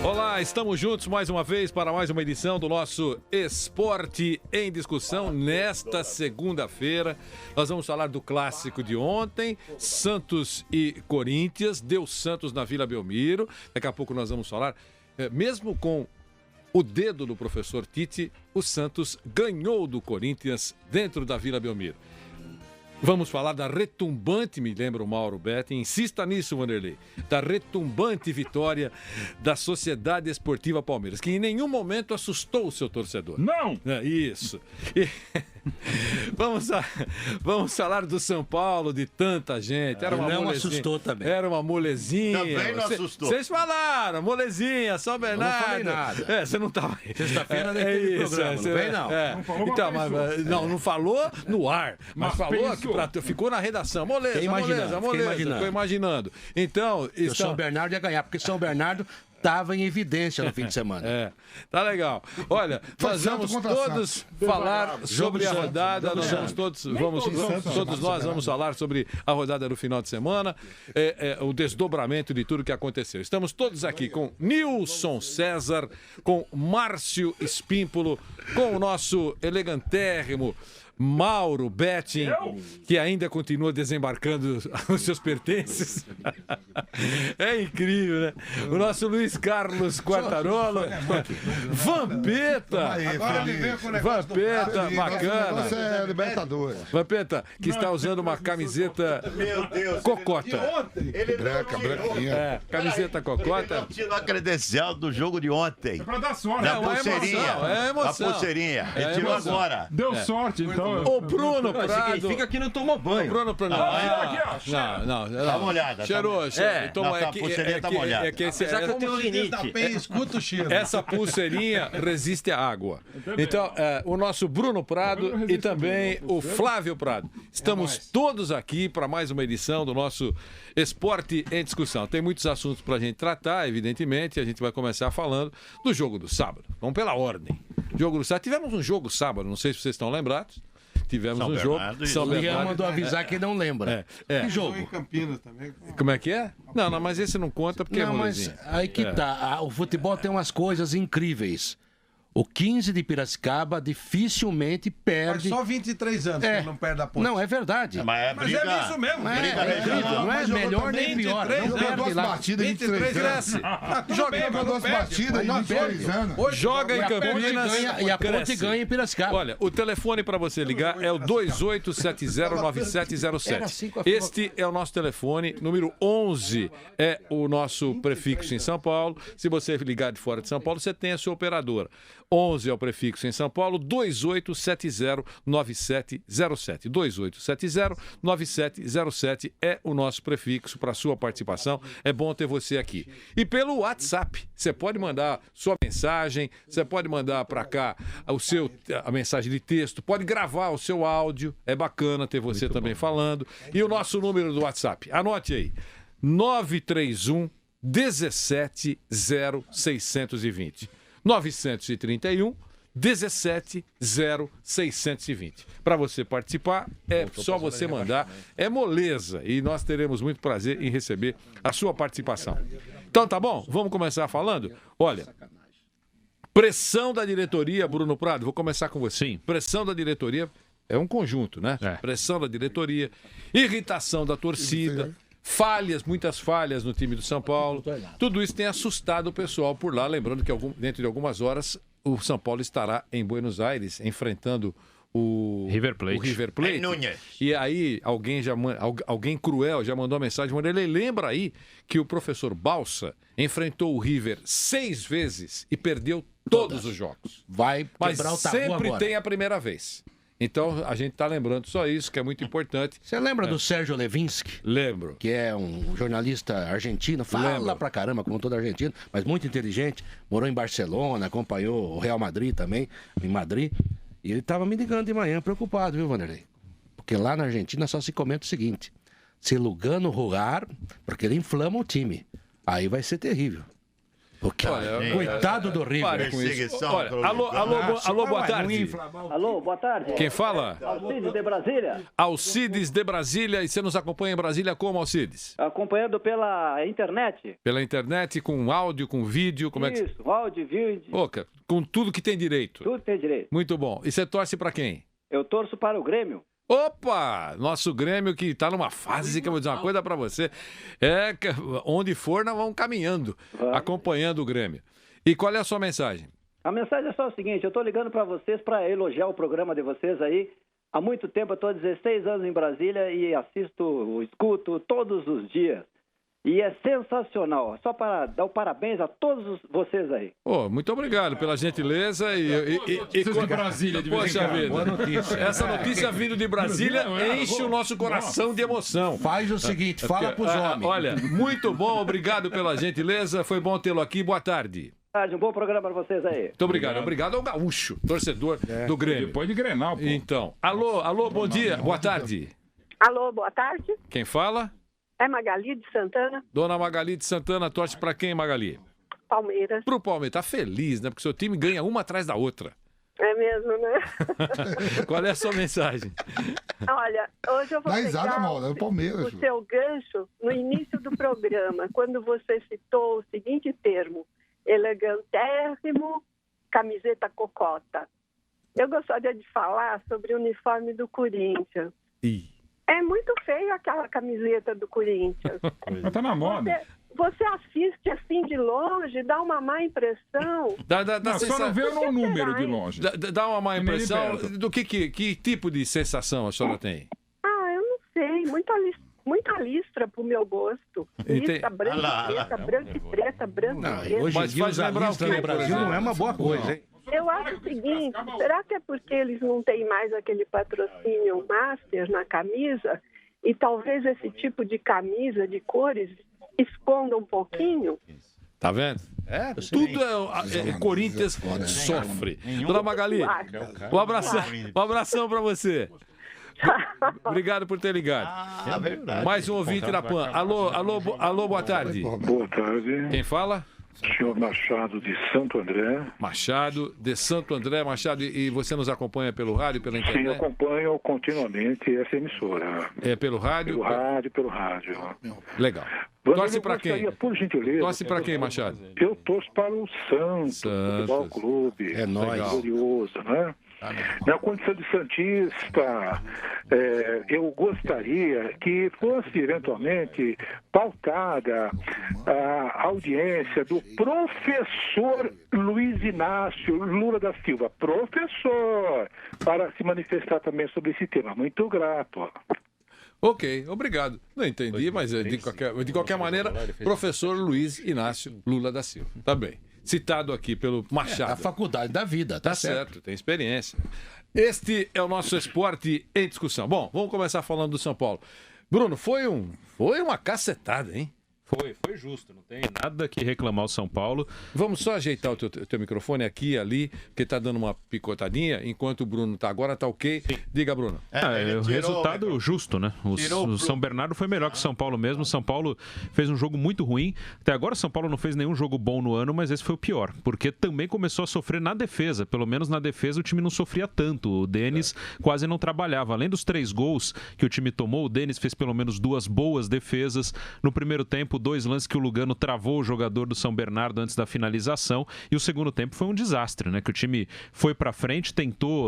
Olá, estamos juntos mais uma vez para mais uma edição do nosso Esporte em Discussão. Nesta segunda-feira, nós vamos falar do clássico de ontem, Santos e Corinthians. Deu Santos na Vila Belmiro. Daqui a pouco nós vamos falar, mesmo com o dedo do professor Tite, o Santos ganhou do Corinthians dentro da Vila Belmiro. Vamos falar da retumbante, me lembra o Mauro Betti, insista nisso, Wanderlei, da retumbante vitória da Sociedade Esportiva Palmeiras, que em nenhum momento assustou o seu torcedor. Não! Isso. E... Vamos falar do São Paulo, de tanta gente. Era uma não molezinha. Assustou também. Era uma molezinha. Também não assustou. Vocês falaram, molezinha, São Bernardo. Eu não falei nada. Você não estava aí. Sexta-feira nem teve programa, não vem não. Não falou, Então, mas não falou no ar, mas falou pensou. que ficou na redação. Moleza, ficou imaginando. Então, O São Bernardo ia ganhar, porque São Bernardo estava em evidência no fim de semana. Tá legal. Olha, nós vamos todos falar sobre a rodada. Nós vamos todos nós vamos falar sobre a rodada do final de semana, o desdobramento de tudo que aconteceu. Estamos todos aqui com Nilson César, com Márcio Espímpolo, com o nosso elegantérrimo Mauro Betting, que ainda continua desembarcando os seus pertences. É incrível, né? O nosso Luiz Carlos Quartarolo. Vampeta! Vampeta, bacana. Você é Libertadores. Vampeta, que está usando uma camiseta cocota. Branquinha. Camiseta cocota. Ele tirou a credencial do jogo de ontem. É pra dar sorte. Da pulseirinha. É emoção. A pulseirinha. Ele tirou emoção. agora. Deu sorte, então. O Bruno Prado. Significa que não tomou banho. O Bruno Prado. Não. Tá molhada. Cheirou. Não, a pulseirinha tá molhada. Apesar que eu tenho rinite. Escuta o cheiro. Essa pulseirinha resiste à água. Então, o nosso Bruno Prado e também o Flávio Prado. Estamos todos aqui para mais uma edição do nosso Esporte em Discussão. Tem muitos assuntos para a gente tratar, evidentemente. A gente vai começar falando do jogo do sábado. Vamos pela ordem. Jogo do sábado. Tivemos um jogo sábado, não sei se vocês estão lembrados. Tivemos São um Bernardo jogo. e- São O Ian Bernardo. mandou avisar quem não lembra. Que jogo? Em Campinas também. Como é que é? Não, mas esse não conta porque é Não, mas molezinha. aí que tá. O futebol tem umas coisas incríveis. O 15 de Piracicaba dificilmente perde. Só 23 anos que não perde a ponte. Não, é verdade. Mas é briga. Mas é isso mesmo. Não é, briga incrível, não é melhor nem pior. Não perde lá. partidas em 23 anos. Jogou duas partidas em 23 anos. Joga em E a Ponte Campinas ganha, e a Ponte cresce. ganha em Piracicaba. Olha, o telefone para você ligar é o 28709707. Este é o nosso telefone, número 11 é o nosso prefixo em São Paulo. Se você ligar de fora de São Paulo, você tem a sua operadora. 11 é o prefixo em São Paulo, 28709707. 28709707 é o nosso prefixo para sua participação. É bom ter você aqui. E pelo WhatsApp, você pode mandar sua mensagem, você pode mandar para cá a mensagem de texto, pode gravar o seu áudio. É bacana ter você também falando. E o nosso número do WhatsApp, anote aí, 931 17 0620. 931 17 0620. Para você participar, é só você mandar. É moleza. E nós teremos muito prazer em receber a sua participação. Então tá bom? Vamos começar falando? Olha, pressão da diretoria, Bruno Prado, vou começar com você. Sim. Pressão da diretoria é um conjunto, né? Pressão da diretoria, irritação da torcida. Muitas falhas no time do São Paulo. Tudo isso tem assustado o pessoal por lá. Lembrando que dentro de algumas horas o São Paulo estará em Buenos Aires enfrentando o River Plate. E aí alguém cruel já mandou uma mensagem. Ele lembra aí que o professor Balsa enfrentou o River 6 vezes e perdeu todos os jogos. Vai Mas quebrar o tabu sempre agora. tem a primeira vez. Então, a gente está lembrando só isso, que é muito importante. Você lembra do Sérgio Levinsky? Lembro. Que é um jornalista argentino, fala pra caramba, como todo argentino, mas muito inteligente. Morou em Barcelona, acompanhou o Real Madrid também, em Madrid. E ele estava me ligando de manhã, preocupado, viu, Vanderlei? Porque lá na Argentina só se comenta o seguinte: se Lugano rogar, porque ele inflama o time, aí vai ser terrível. Olha, coitado do River. Pare com isso. Olha, alô, boa tarde. Alô, boa tarde. Quem fala? Alcides de Brasília. Alcides de Brasília. E você nos acompanha em Brasília como, Alcides? Acompanhando pela internet. Pela internet, com áudio, com vídeo, como é que... Isso, áudio, vídeo. Oca, com tudo que tem direito. Tudo tem direito. Muito bom. E você torce pra quem? Eu torço para o Grêmio. Opa! Nosso Grêmio que tá numa fase que eu vou dizer uma coisa pra você. Onde for, nós vamos caminhando, acompanhando o Grêmio. E qual é a sua mensagem? A mensagem é só o seguinte, eu estou ligando para vocês para elogiar o programa de vocês aí. Há muito tempo, eu estou há 16 anos em Brasília e escuto todos os dias. E é sensacional. Só para dar o parabéns a todos vocês aí. Muito obrigado pela gentileza de Brasília, de vez em Poxa quando. vida. Boa notícia. Essa notícia vindo de Brasília enche o nosso coração de emoção. Faz o seguinte, fala pros homens. Olha, muito bom, obrigado pela gentileza. Foi bom tê-lo aqui. Boa tarde. Um bom programa para vocês aí. Muito obrigado. Obrigado ao Gaúcho, torcedor do Grêmio. Depois de Grenal, pô. Então, alô, bom dia, boa tarde. Alô, boa tarde. Quem fala? É Magali de Santana, Dona Magali de Santana, torce pra quem, Magali? Palmeiras. Pro Palmeiras. Tá feliz, né? Porque seu time ganha uma atrás da outra. É mesmo, né? Qual é a sua mensagem? Olha, hoje eu vou Dá risada, pegar mal, é o Palmeiras. o seu gancho no início do programa, quando você citou o seguinte termo, elegantérrimo, camiseta cocota. Eu gostaria de falar sobre o uniforme do Corinthians. É muito feio aquela camiseta do Corinthians. Mas tá na moda. Você assiste assim de longe, dá uma má impressão. Não, só não vê no número de longe. Dá uma má Nem impressão. perto. Do que tipo de sensação a senhora tem? Eu não sei. Muita listra pro meu gosto. Listra branca e preta, branca e preta, branca e preta. Hoje em Mas dia, faz usar lembrar o lista quê, no Brasil por não é uma boa coisa, hein? Eu acho o seguinte, será que é porque eles não têm mais aquele patrocínio master na camisa e talvez esse tipo de camisa de cores esconda um pouquinho? Tá vendo? Tudo Corinthians sofre. Dona Magali, um abração pra você. Obrigado por ter ligado. Verdade. Mais um ouvinte da PAN. Alô, boa tarde. Boa tarde, Quem fala? senhor Machado de Santo André. Machado, de Santo André. Machado, e você nos acompanha pelo rádio, pela Sim, internet? acompanho continuamente essa emissora. É pelo rádio? Pelo rádio. Legal. Vanderlei, Torce eu pra quem? gostaria, por gentileza. Torce pra quem, Machado? Eu torço para o Santos Futebol Clube. É nóis. Glorioso, né? Na condição de santista, eu gostaria que fosse eventualmente pautada a audiência do professor Luiz Inácio Lula da Silva, professor, para se manifestar também sobre esse tema. Muito grato. Ok, obrigado. Não entendi, mas de qualquer maneira, professor Luiz Inácio Lula da Silva. Tá bem. Citado aqui pelo Machado. A faculdade da vida, Tá certo, tem experiência. Este é o nosso esporte em discussão. Bom, vamos começar falando do São Paulo. Bruno, foi uma cacetada, hein? Foi justo, não tem nada que reclamar o São Paulo. Vamos só ajeitar o teu microfone aqui e ali, porque tá dando uma picotadinha, enquanto o Bruno tá agora, tá ok. Diga, Bruno. O resultado justo, né? O São Bernardo foi melhor que o São Paulo mesmo. O São Paulo fez um jogo muito ruim. Até agora o São Paulo não fez nenhum jogo bom no ano, mas esse foi o pior, porque também começou a sofrer na defesa. Pelo menos na defesa o time não sofria tanto. O Denis quase não trabalhava. Além dos 3 gols que o time tomou, o Denis fez pelo menos 2 boas defesas. No primeiro tempo, 2 lances que o Lugano travou o jogador do São Bernardo antes da finalização, e o segundo tempo foi um desastre, né? Que o time foi pra frente,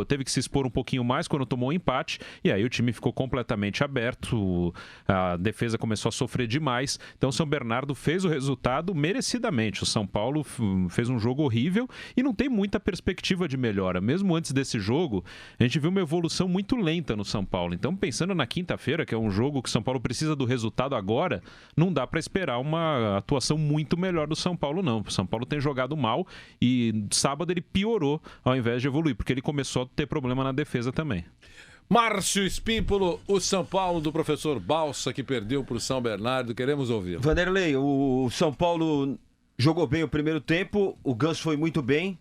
teve que se expor um pouquinho mais quando tomou um empate, e aí o time ficou completamente aberto, a defesa começou a sofrer demais, então o São Bernardo fez o resultado merecidamente. O São Paulo fez um jogo horrível e não tem muita perspectiva de melhora. Mesmo antes desse jogo, a gente viu uma evolução muito lenta no São Paulo. Então, pensando na quinta-feira, que é um jogo que o São Paulo precisa do resultado agora, não dá pra esperar uma atuação muito melhor do São Paulo, não. O São Paulo tem jogado mal e sábado ele piorou ao invés de evoluir, porque ele começou a ter problema na defesa também. Márcio Espímpolo, o São Paulo do professor Balsa, que perdeu para o São Bernardo, queremos ouvir. Vanderlei, o São Paulo jogou bem o primeiro tempo, o Ganso foi muito bem,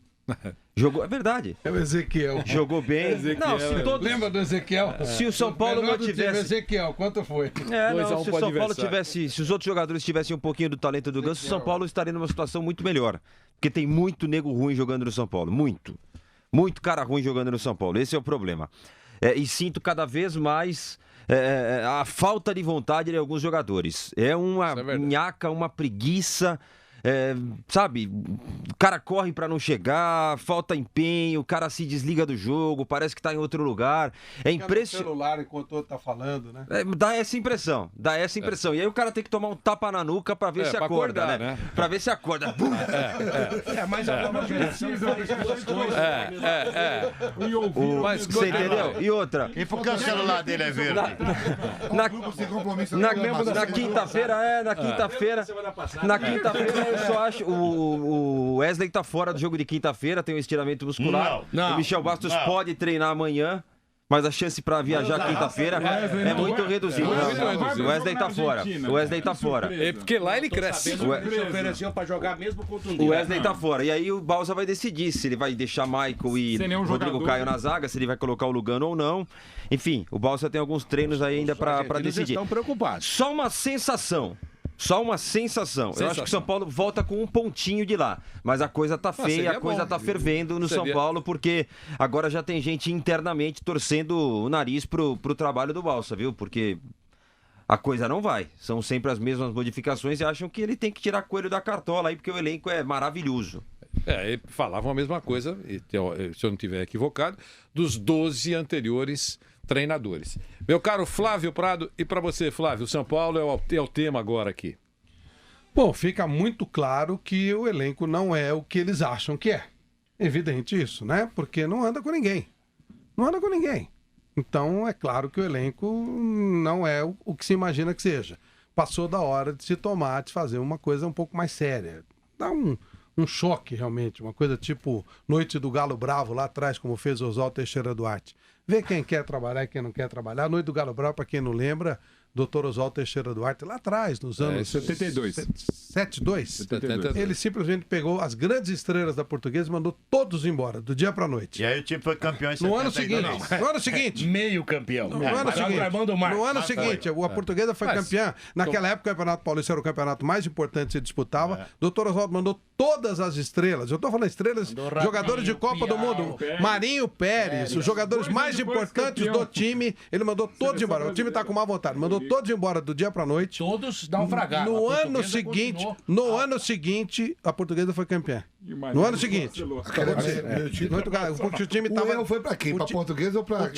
Jogou, é verdade. É o Ezequiel. Jogou bem. Não, se todos... Lembra do Ezequiel? Se o São Paulo não tivesse... Ezequiel, quanto foi? Não, se o São Paulo tivesse... Se os outros jogadores tivessem um pouquinho do talento do Ganso, o São Paulo estaria numa situação muito melhor. Porque tem muito nego ruim jogando no São Paulo. Muito. Muito cara ruim jogando no São Paulo. Esse é o problema. E sinto cada vez mais... a falta de vontade de alguns jogadores. É uma nhaca, uma preguiça... sabe, o cara corre pra não chegar, falta empenho, o cara se desliga do jogo, parece que tá em outro lugar. É impressionante. celular enquanto o outro tá falando, né? Dá essa impressão. E aí o cara tem que tomar um tapa na nuca pra ver se acorda, acordar, né? Pra ver se acorda. Mas a nova geração faz duas coisas. Você entendeu? E outra. E por que o celular dele é verde? Na quinta-feira, na quinta-feira eu só acho o Wesley tá fora do jogo de quinta-feira, tem um estiramento muscular. Não. O Michel Bastos pode treinar amanhã, mas a chance pra viajar quinta-feira é muito reduzida. O Wesley tá fora. O Wesley tá fora. É porque lá ele cresce. O ofereceu pra jogar mesmo contra um dia. O Wesley tá fora. E aí o Balsa vai decidir se ele vai deixar Michael e Rodrigo Caio na zaga, se ele vai colocar o Lugano ou não. Enfim, o Balsa tem alguns treinos aí ainda pra decidir. Estão preocupados. Só uma sensação. Eu acho que o São Paulo volta com um pontinho de lá. Mas a coisa tá feia, a coisa tá fervendo no São Paulo, porque agora já tem gente internamente torcendo o nariz pro trabalho do Balsa, viu? Porque a coisa não vai. São sempre as mesmas modificações e acham que ele tem que tirar coelho da cartola aí, porque o elenco é maravilhoso. Falavam a mesma coisa, se eu não estiver equivocado, dos 12 anteriores treinadores. Meu caro Flávio Prado, e para você, Flávio, o São Paulo é o tema agora aqui. Bom, fica muito claro que o elenco não é o que eles acham que é. Evidente isso, né? Porque não anda com ninguém. Então, é claro que o elenco não é o que se imagina que seja. Passou da hora de se tomar, de fazer uma coisa um pouco mais séria. Dá um choque, realmente. Uma coisa tipo Noite do Galo Bravo, lá atrás, como fez o Oswaldo Teixeira Duarte. Vê quem quer trabalhar e quem não quer trabalhar. Noite do Galo Bravo, para quem não lembra, Dr. Oswaldo Teixeira Duarte, lá atrás, nos anos 72. 72. Ele simplesmente pegou as grandes estrelas da Portuguesa e mandou todos embora, do dia pra noite. E aí o time foi campeão em 72. No ano seguinte. Meio campeão. No ano seguinte, a Portuguesa foi campeã. Naquela época, o Campeonato Paulista era o campeonato mais importante que se disputava. Dr. Oswaldo mandou todas as estrelas. Eu tô falando estrelas, jogadores de Copa do Mundo. Marinho Pérez, os jogadores mais importantes do time. Ele mandou todos embora. O time tá com má vontade. Mandou todos embora do dia pra noite. Todos naufragaram. No ano seguinte, a Portuguesa foi campeã. No ano seguinte. O time tava... O erro foi pra quem? Pra Portuguesa ou pra... O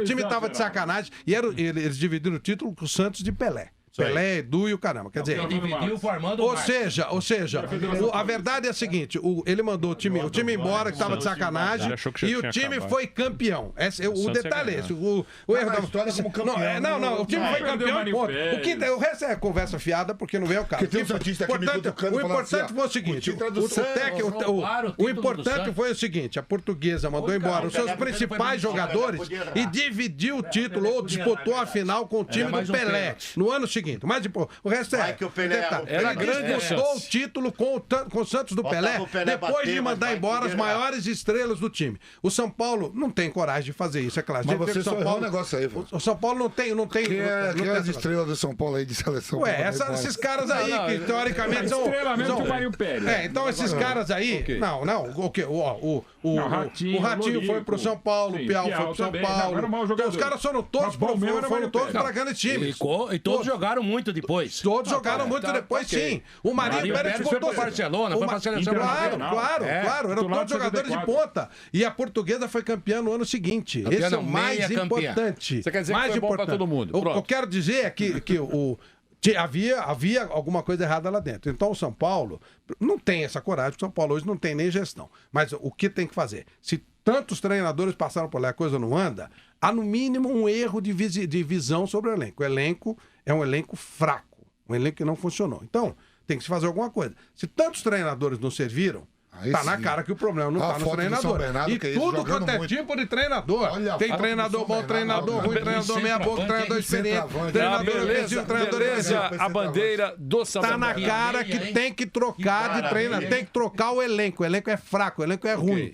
time tava de sacanagem e eles dividiram o título com o Santos de Pelé. Pelé, Edu e o caramba. Quer dizer, ou seja, a verdade é a seguinte: ele mandou o time embora, que estava de sacanagem, e o time foi campeão. O detalhe é esse. O erro da história como campeão. Não, o time foi campeão. O resto é conversa fiada, porque não veio o caso. O importante foi o seguinte: o importante foi o seguinte: a Portuguesa mandou embora os seus principais jogadores e dividiu o título ou disputou a final com o time do Pelé no ano seguinte. Mas o resto era grande, disputou o título com o Santos do Pelé depois de mandar embora as maiores estrelas do time. O São Paulo não tem coragem de fazer isso, é claro. Mas você só errou um negócio aí, o São Paulo não tem. Quem é as estrelas do São Paulo aí de seleção? Esses caras aí que teoricamente são. Estrelamente o Mário Pérez. Então esses caras aí. O Ratinho foi pro São Paulo, o Piau foi pro São Paulo. Os caras foram todos pra grandes times. E todos jogaram muito depois. Todos jogaram muito depois, sim. O Marinho Pérez foi pro Barcelona, foi pra seleção. Claro. Eram todos jogadores de ponta. E a Portuguesa foi campeã no ano seguinte. Esse é o mais importante. Você quer dizer que foi bom pra todo mundo? O que eu quero dizer é que havia alguma coisa errada lá dentro. Então o São Paulo não tem essa coragem, o São Paulo hoje não tem nem gestão. Mas o que tem que fazer? Se tantos treinadores passaram por lá e a coisa não anda, há no mínimo um erro de visão sobre o elenco. O elenco é um elenco fraco, um elenco que não funcionou. Então, tem que se fazer alguma coisa. Se tantos treinadores não serviram, Tá na cara que o problema não tá no treinador. E tudo quanto é tipo de treinador. Tem treinador bom, treinador ruim, treinador meia boca, treinador experiente, treinador ofensivo, treinador defensivo. A bandeira do São Tá Paulo. na cara que tem que trocar de treinador, tem que trocar o elenco. O elenco é fraco, o elenco é ruim.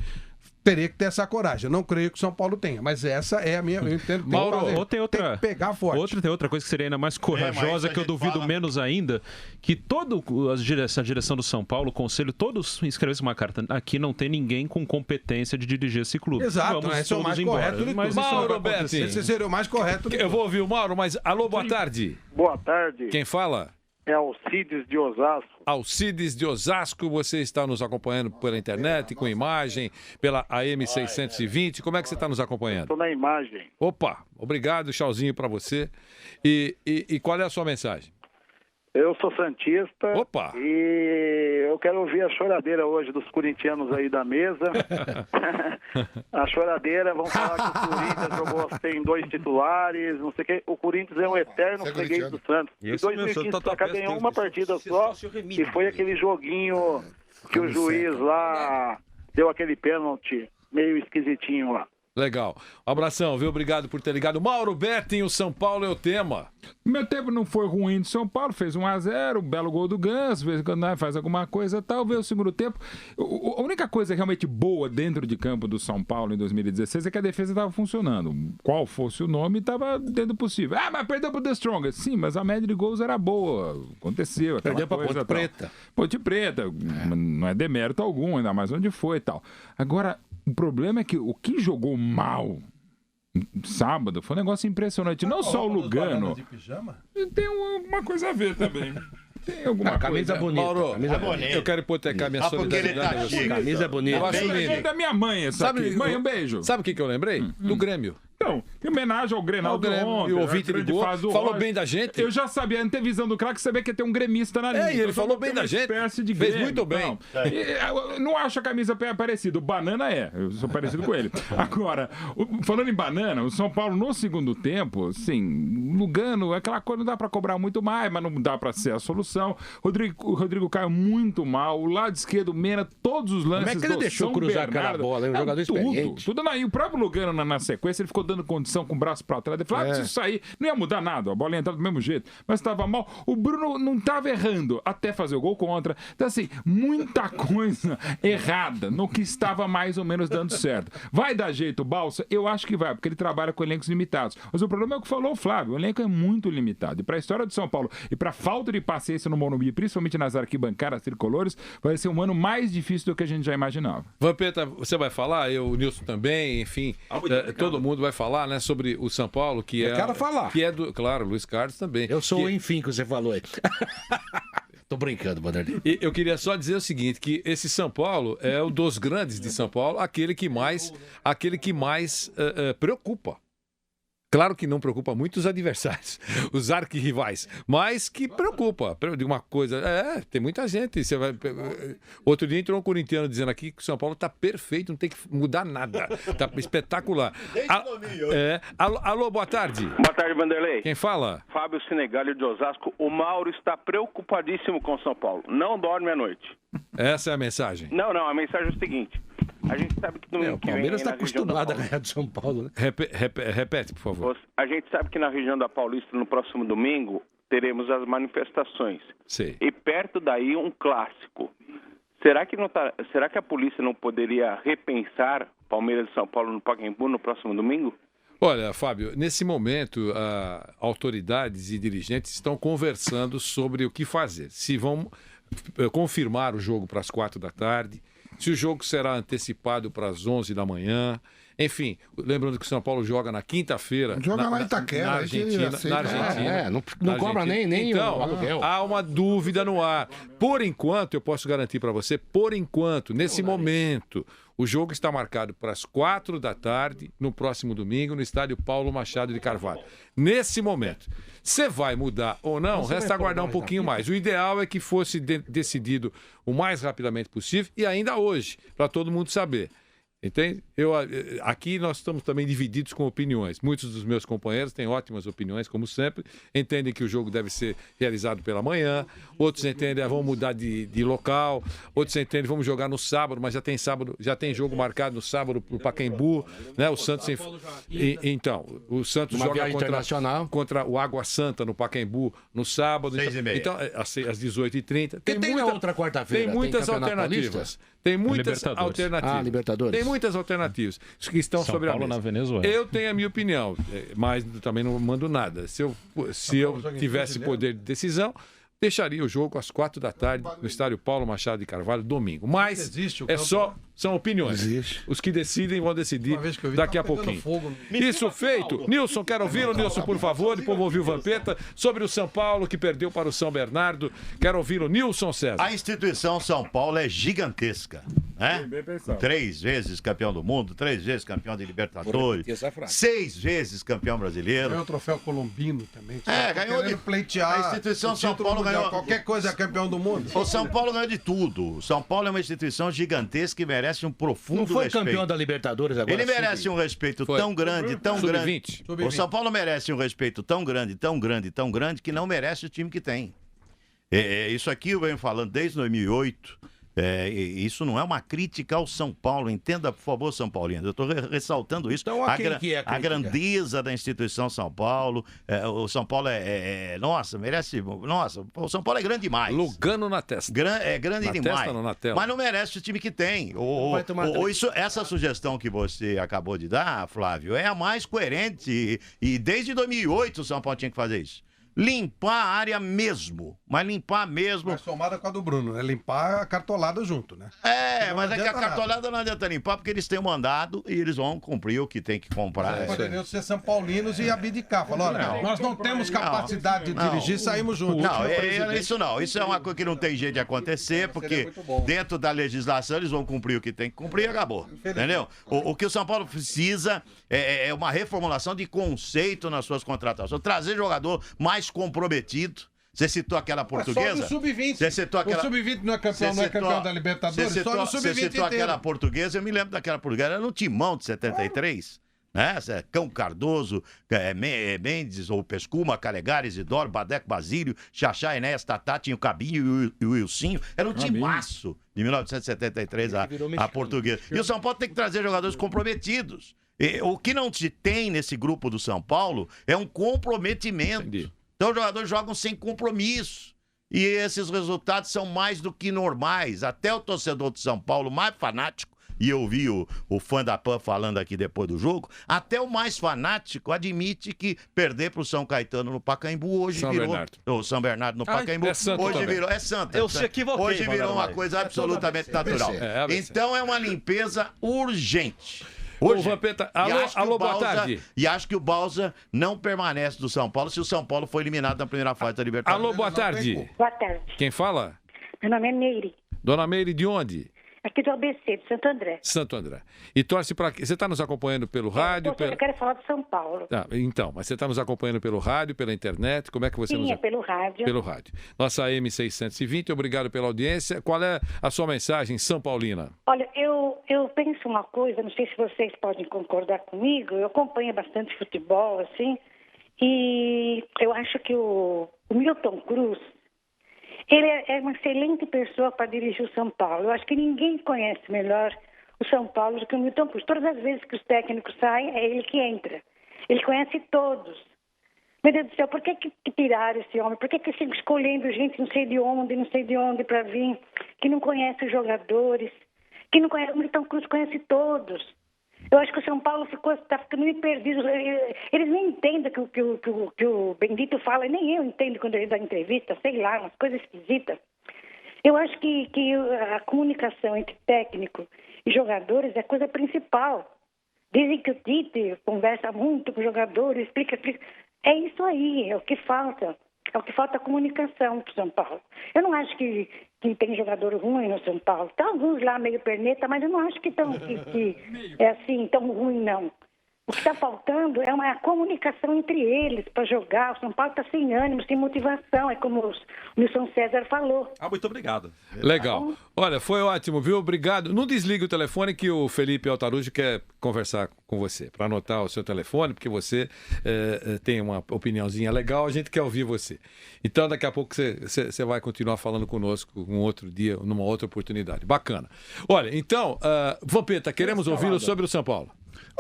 Teria que ter essa coragem. Eu não creio que o São Paulo tenha, mas essa é a minha. Eu entendo. Mauro, tem que pegar forte. Tem outra coisa que seria ainda mais corajosa, que eu duvido menos ainda, que essa direção do São Paulo, o conselho, todos escrevessem uma carta. Aqui não tem ninguém com competência de dirigir esse clube. Exato, vamos esse é o mais correto de tudo. Mauro Betti. Esse seria o mais correto de Eu vou ouvir o Mauro, mas alô, boa tarde. Boa tarde. Quem fala? É Alcides de Osasco. Alcides de Osasco, você está nos acompanhando pela internet, com imagem, pela AM620. Como é que você está nos acompanhando? Estou na imagem. Opa, obrigado, tchauzinho para você. E qual é a sua mensagem? Eu sou santista. Opa! E eu quero ouvir a choradeira hoje dos corintianos aí da mesa. A choradeira, vão falar que o Corinthians tem 2 titulares, não sei o quê. O Corinthians é um eterno freguês do Santos. Em 2015 pra cá ganhou uma partida só, e foi aquele joguinho que o juiz lá deu aquele pênalti meio esquisitinho lá. Legal. Um abração, viu? Obrigado por ter ligado. Mauro Betting, o São Paulo é o tema. Meu tempo não foi ruim de São Paulo, fez 1-0, belo gol do Ganso, vez em quando faz alguma coisa, talvez o segundo tempo. A única coisa realmente boa dentro de campo do São Paulo em 2016 é que a defesa estava funcionando. Qual fosse o nome, estava dentro do possível. Ah, mas perdeu pro The Strongest. Sim, mas a média de gols era boa. Aconteceu. Perdeu pra coisa, Ponte Preta. Ponte Preta, não é demérito algum, ainda mais onde foi e tal. Agora, o problema é que o que jogou mal sábado foi um negócio impressionante. Não só o Lugano. Tem uma coisa a ver também. Tem alguma camisa coisa. Bonita. Mauro, Camisa bonita. eu quero hipotecar minha solidariedade. Ele tá chique. Camisa bonita. Eu acho É da minha mãe essa aqui. Mãe, um beijo. Sabe o que eu lembrei? Do Grêmio. Então, em homenagem ao Grenal do ontem. E o ouvinte ligou, falou bem da gente. Eu já sabia, a antevisão do craque, sabia que ia ter um gremista na linha. E ele falou bem da gente. Fez muito bem. Eu não acho a camisa parecida. O Banana eu sou parecido com ele. Agora, falando em Banana, o São Paulo no segundo tempo, assim, Lugano, aquela coisa não dá pra cobrar muito mais, mas não dá pra ser a solução. O Rodrigo caiu muito mal. O lado esquerdo, Mena, todos os lances. Como é que ele deixou cruzar aquela bola? É um jogador experiente. Tudo aí. O próprio Lugano na sequência, ele ficou dando condição com o braço pra trás. Ele falou, se isso sair, não ia mudar nada. A bola ia entrar do mesmo jeito. Mas estava mal. O Bruno não estava errando até fazer o gol contra. Então, assim, muita coisa errada no que estava mais ou menos dando certo. Vai dar jeito o Balsa? Eu acho que vai, porque ele trabalha com elencos limitados. Mas o problema é o que falou o Flávio. O elenco é muito limitado. E para a história do São Paulo e para a falta de paciência no Morumbi, principalmente nas arquibancadas tricolores, vai ser um ano mais difícil do que a gente já imaginava. Vampeta, você vai falar, o Nilson também, enfim, todo mundo vai falar, né, sobre o São Paulo, que é... quero falar. Que é do... Claro, Luiz Carlos também. Eu sou o enfim que você falou aí. Tô brincando, Vanderlei. E eu queria só dizer o seguinte, que esse São Paulo é o dos grandes de São Paulo, aquele que mais preocupa. Claro que não preocupa muito os adversários, os arquirrivais, mas que preocupa. De uma coisa, tem muita gente. Você vai... Outro dia entrou um corintiano dizendo aqui que o São Paulo está perfeito, não tem que mudar nada. Está espetacular. Alô, boa tarde. Boa tarde, Vanderlei. Quem fala? Fábio Senegalho de Osasco. O Mauro está preocupadíssimo com o São Paulo. Não dorme à noite. Essa é a mensagem. Não, a mensagem é o seguinte. A gente sabe que o Palmeiras está acostumado a ganhar do São Paulo, né? Repete, por favor. A gente sabe que na região da Paulista, no próximo domingo, teremos as manifestações. Sim. E perto daí um clássico. Será que a polícia não poderia repensar Palmeiras e São Paulo no Pacaembu no próximo domingo? Olha, Fábio, nesse momento, autoridades e dirigentes estão conversando sobre o que fazer. Se vão confirmar o jogo para as 4 da tarde, se o jogo será antecipado para as 11 da manhã. Enfim, lembrando que o São Paulo joga na quinta-feira. Joga lá em Itaquera. Na Argentina. Não cobra nem então, o aluguel. Há uma dúvida no ar. Por enquanto, eu posso garantir para você, nesse momento, o jogo está marcado para as 4 da tarde, no próximo domingo, no estádio Paulo Machado de Carvalho. Nesse momento. Você vai mudar ou não, resta aguardar um pouquinho mais. O ideal é que fosse decidido o mais rapidamente possível e ainda hoje, para todo mundo saber. Entende? Aqui nós estamos também divididos com opiniões. Muitos dos meus companheiros têm ótimas opiniões, como sempre. Entendem que o jogo deve ser realizado pela manhã. Outros entendem que vamos mudar de local. Outros entendem que vamos jogar no sábado, mas já tem jogo marcado no sábado para o Pacaembu. Né? O Santos então, o Santos joga contra o Água Santa no Pacaembu no sábado. 6h30. Então, às 18h30. Tem na outra quarta-feira? Tem muitas alternativas. Tem muitas alternativas. Libertadores. Tem muitas alternativas que estão sobre a mesa. Na Venezuela. Eu tenho a minha opinião, mas também não mando nada. Se eu tivesse poder de decisão, deixaria o jogo às 4 da tarde no estádio Paulo Machado de Carvalho, domingo. Mas são opiniões. Os que decidem vão decidir daqui a pouquinho. Isso feito. Nilson, quero ouvi-lo, Nilson, por favor. Depois vou ouvir o Vampeta sobre o São Paulo, que perdeu para o São Bernardo. Quero ouvi-lo, Nilson César. A instituição São Paulo é gigantesca. Né? 3 vezes campeão do mundo, 3 vezes campeão de Libertadores, 6 vezes campeão brasileiro. Ganhou o troféu Colombino também. Ganhou de pleitear. A instituição São Paulo ganhou. Qualquer coisa é campeão do mundo. O São Paulo ganhou de tudo. O São Paulo é uma instituição gigantesca que merece um profundo respeito. Não foi campeão da Libertadores agora? Ele merece um respeito tão grande, tão grande. O São Paulo merece um respeito tão grande, tão grande, tão grande, que não merece o time que tem. Isso aqui eu venho falando desde 2008. Isso não é uma crítica ao São Paulo, entenda por favor, São Paulino, eu estou ressaltando isso, então, a grandeza da instituição São Paulo. O São Paulo merece, o São Paulo é grande demais. Lugano na testa. É grande demais, mas não merece o time que tem. Essa sugestão que você acabou de dar, Flávio, é a mais coerente, e desde 2008 o São Paulo tinha que fazer isso. Limpar a área mesmo, mas limpar mesmo. Mas somada com a do Bruno, né? Limpar a cartolada junto, né? Mas é que a cartolada não adianta limpar porque eles têm um mandado e eles vão cumprir o que tem que comprar. Poderiam ser São Paulinos e abdicar. Falou, olha, nós não temos capacidade de dirigir, saímos juntos. Isso não. Isso é uma coisa que não tem jeito de acontecer, porque dentro da legislação eles vão cumprir o que tem que cumprir e acabou. Entendeu? O que o São Paulo precisa é uma reformulação de conceito nas suas contratações. Trazer jogador mais comprometido. Você citou aquela portuguesa? Só no sub-20. Você citou aquela... O sub-20 não é campeão da Libertadores? Só no sub-20 Você citou aquela portuguesa, eu me lembro daquela portuguesa, era no Timão de 73. Né? Cão Cardoso, Mendes, ou Pescuma, Calegari, Isidoro, Badeco, Basílio, Xaxá, Enéas, Tatá, tinha o Cabinho e o Wilsinho. Era um timaço de 1973 a portuguesa. E o São Paulo tem que trazer jogadores comprometidos. O que não se tem nesse grupo do São Paulo é um comprometimento. Entendi. Então os jogadores jogam sem compromisso. E esses resultados são mais do que normais. Até o torcedor do São Paulo mais fanático, e eu vi o fã da PAN falando aqui depois do jogo, até o mais fanático admite que perder pro São Caetano no Pacaembu hoje virou... São Bernardo no Pacaembu. Hoje virou... É Santa. Eu se equivoquei. Hoje virou uma coisa absolutamente natural. Então é uma limpeza urgente. Ô, Vampeta, alô, boa tarde. E acho que o Balsa não permanece do São Paulo se o São Paulo for eliminado na primeira fase da Libertadores. Alô, boa tarde. Boa tarde. Quem fala? Meu nome é Meire. Dona Meire, de onde? Aqui do ABC, de Santo André. Santo André. E torce para... Você está nos acompanhando pelo rádio? Eu quero falar de São Paulo. Então, mas você está nos acompanhando pelo rádio, pela internet? Como é que você nos... Sim, pelo rádio. Pelo rádio. Nossa AM620, obrigado pela audiência. Qual é a sua mensagem, São Paulina? Olha, eu penso uma coisa, não sei se vocês podem concordar comigo, eu acompanho bastante futebol, assim, e eu acho que o Milton Cruz, ele é uma excelente pessoa para dirigir o São Paulo. Eu acho que ninguém conhece melhor o São Paulo do que o Milton Cruz. Todas as vezes que os técnicos saem, é ele que entra. Ele conhece todos. Meu Deus do céu, por que tiraram esse homem? Por que ficam escolhendo gente não sei de onde para vir, que não conhece os jogadores, que não conhece... O Milton Cruz conhece todos. Eu acho que o São Paulo está ficando meio perdido. Eles nem entendem que o Bendito fala, nem eu entendo quando ele dá entrevista, sei lá, umas coisas esquisitas. Eu acho que a comunicação entre técnico e jogadores é a coisa principal. Dizem que o Tite conversa muito com os jogadores, explica. É isso aí, é o que falta. É o que falta a comunicação para o São Paulo. Eu não acho que tem jogador ruim no São Paulo. Tem alguns lá meio perneta, mas eu não acho que é assim tão ruim, não. O que está faltando é uma comunicação entre eles para jogar. O São Paulo está sem ânimo, sem motivação. É como o Nilson César falou. Muito obrigado. Legal. Olha, foi ótimo, viu? Obrigado. Não desligue o telefone que o Felipe Altarujo quer conversar com você, para anotar o seu telefone, porque você tem uma opiniãozinha legal, a gente quer ouvir você. Então, daqui a pouco você vai continuar falando conosco um outro dia, numa outra oportunidade. Bacana. Olha, então, Vampeta, queremos ouvi-lo sobre o São Paulo.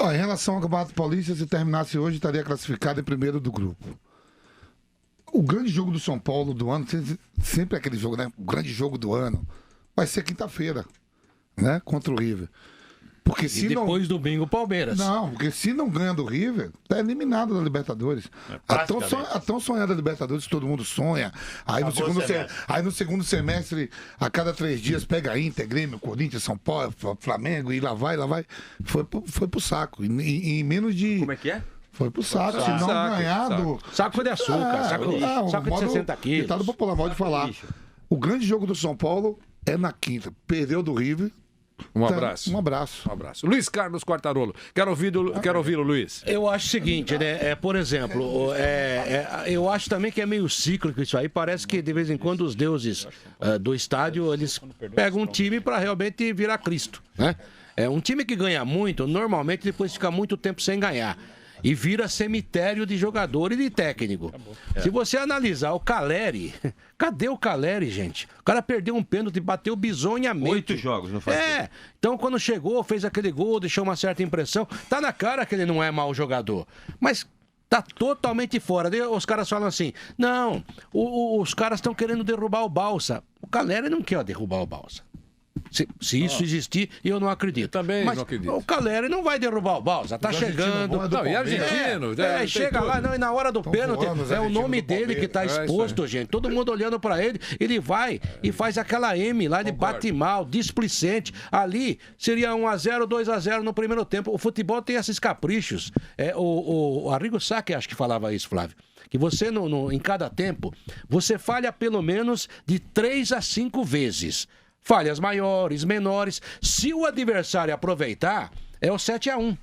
Em relação ao Campeonato Paulista, se terminasse hoje, estaria classificado em primeiro do grupo. O grande jogo do São Paulo do ano, sempre é aquele jogo, né? O grande jogo do ano vai ser quinta-feira, né? Contra o River. Porque se depois domingo, Palmeiras. Não, porque se não ganha do River, tá eliminado da Libertadores. A tão sonhada Libertadores, todo mundo sonha. Aí no segundo semestre, a cada 3 dias, pega Inter, Grêmio, Corinthians, São Paulo, Flamengo, e lá vai. Foi pro saco. Em menos de... Como é que é? Foi pro saco. Se não ganhar do... Saco de açúcar, saco de 60 quilos. Ditado popular, modo de falar. O grande jogo do São Paulo é na quinta. Perdeu do River. Um abraço. Um abraço. Um abraço. Luiz Carlos Quartarolo. Quero ouvi-lo, Luiz. Eu acho o seguinte, né? Por exemplo, eu acho também que é meio cíclico isso aí. Parece que de vez em quando os deuses do estádio, eles pegam um time para realmente virar Cristo, né? É um time que ganha muito, normalmente depois fica muito tempo sem ganhar. E vira cemitério de jogador e de técnico. Se você analisar o Caleri, cadê o Caleri, gente? O cara perdeu um pênalti, bateu o bizonhamente. 8 jogos, não faz tempo. Então quando chegou, fez aquele gol, deixou uma certa impressão. Tá na cara que ele não é mau jogador. Mas tá totalmente fora. Daí os caras falam assim, não, os caras estão querendo derrubar o Balsa. O Caleri não quer derrubar o Balsa. Se isso existir, eu não acredito. Também mas não acredito. O Caleri não vai derrubar o Balsa, tá chegando. E argentino? Chega lá, não, e na hora do pênalti, é o nome dele que tá exposto, gente. Todo mundo olhando pra ele, ele vai e faz aquela M lá de bate mal, displicente. Ali seria 1-0, 2-0 no primeiro tempo. O futebol tem esses caprichos. O Arrigo Sacchi, acho que falava isso, Flávio. Que você, em cada tempo, você falha pelo menos de 3 a 5 vezes. Falhas maiores, menores. Se o adversário aproveitar, é o 7-1.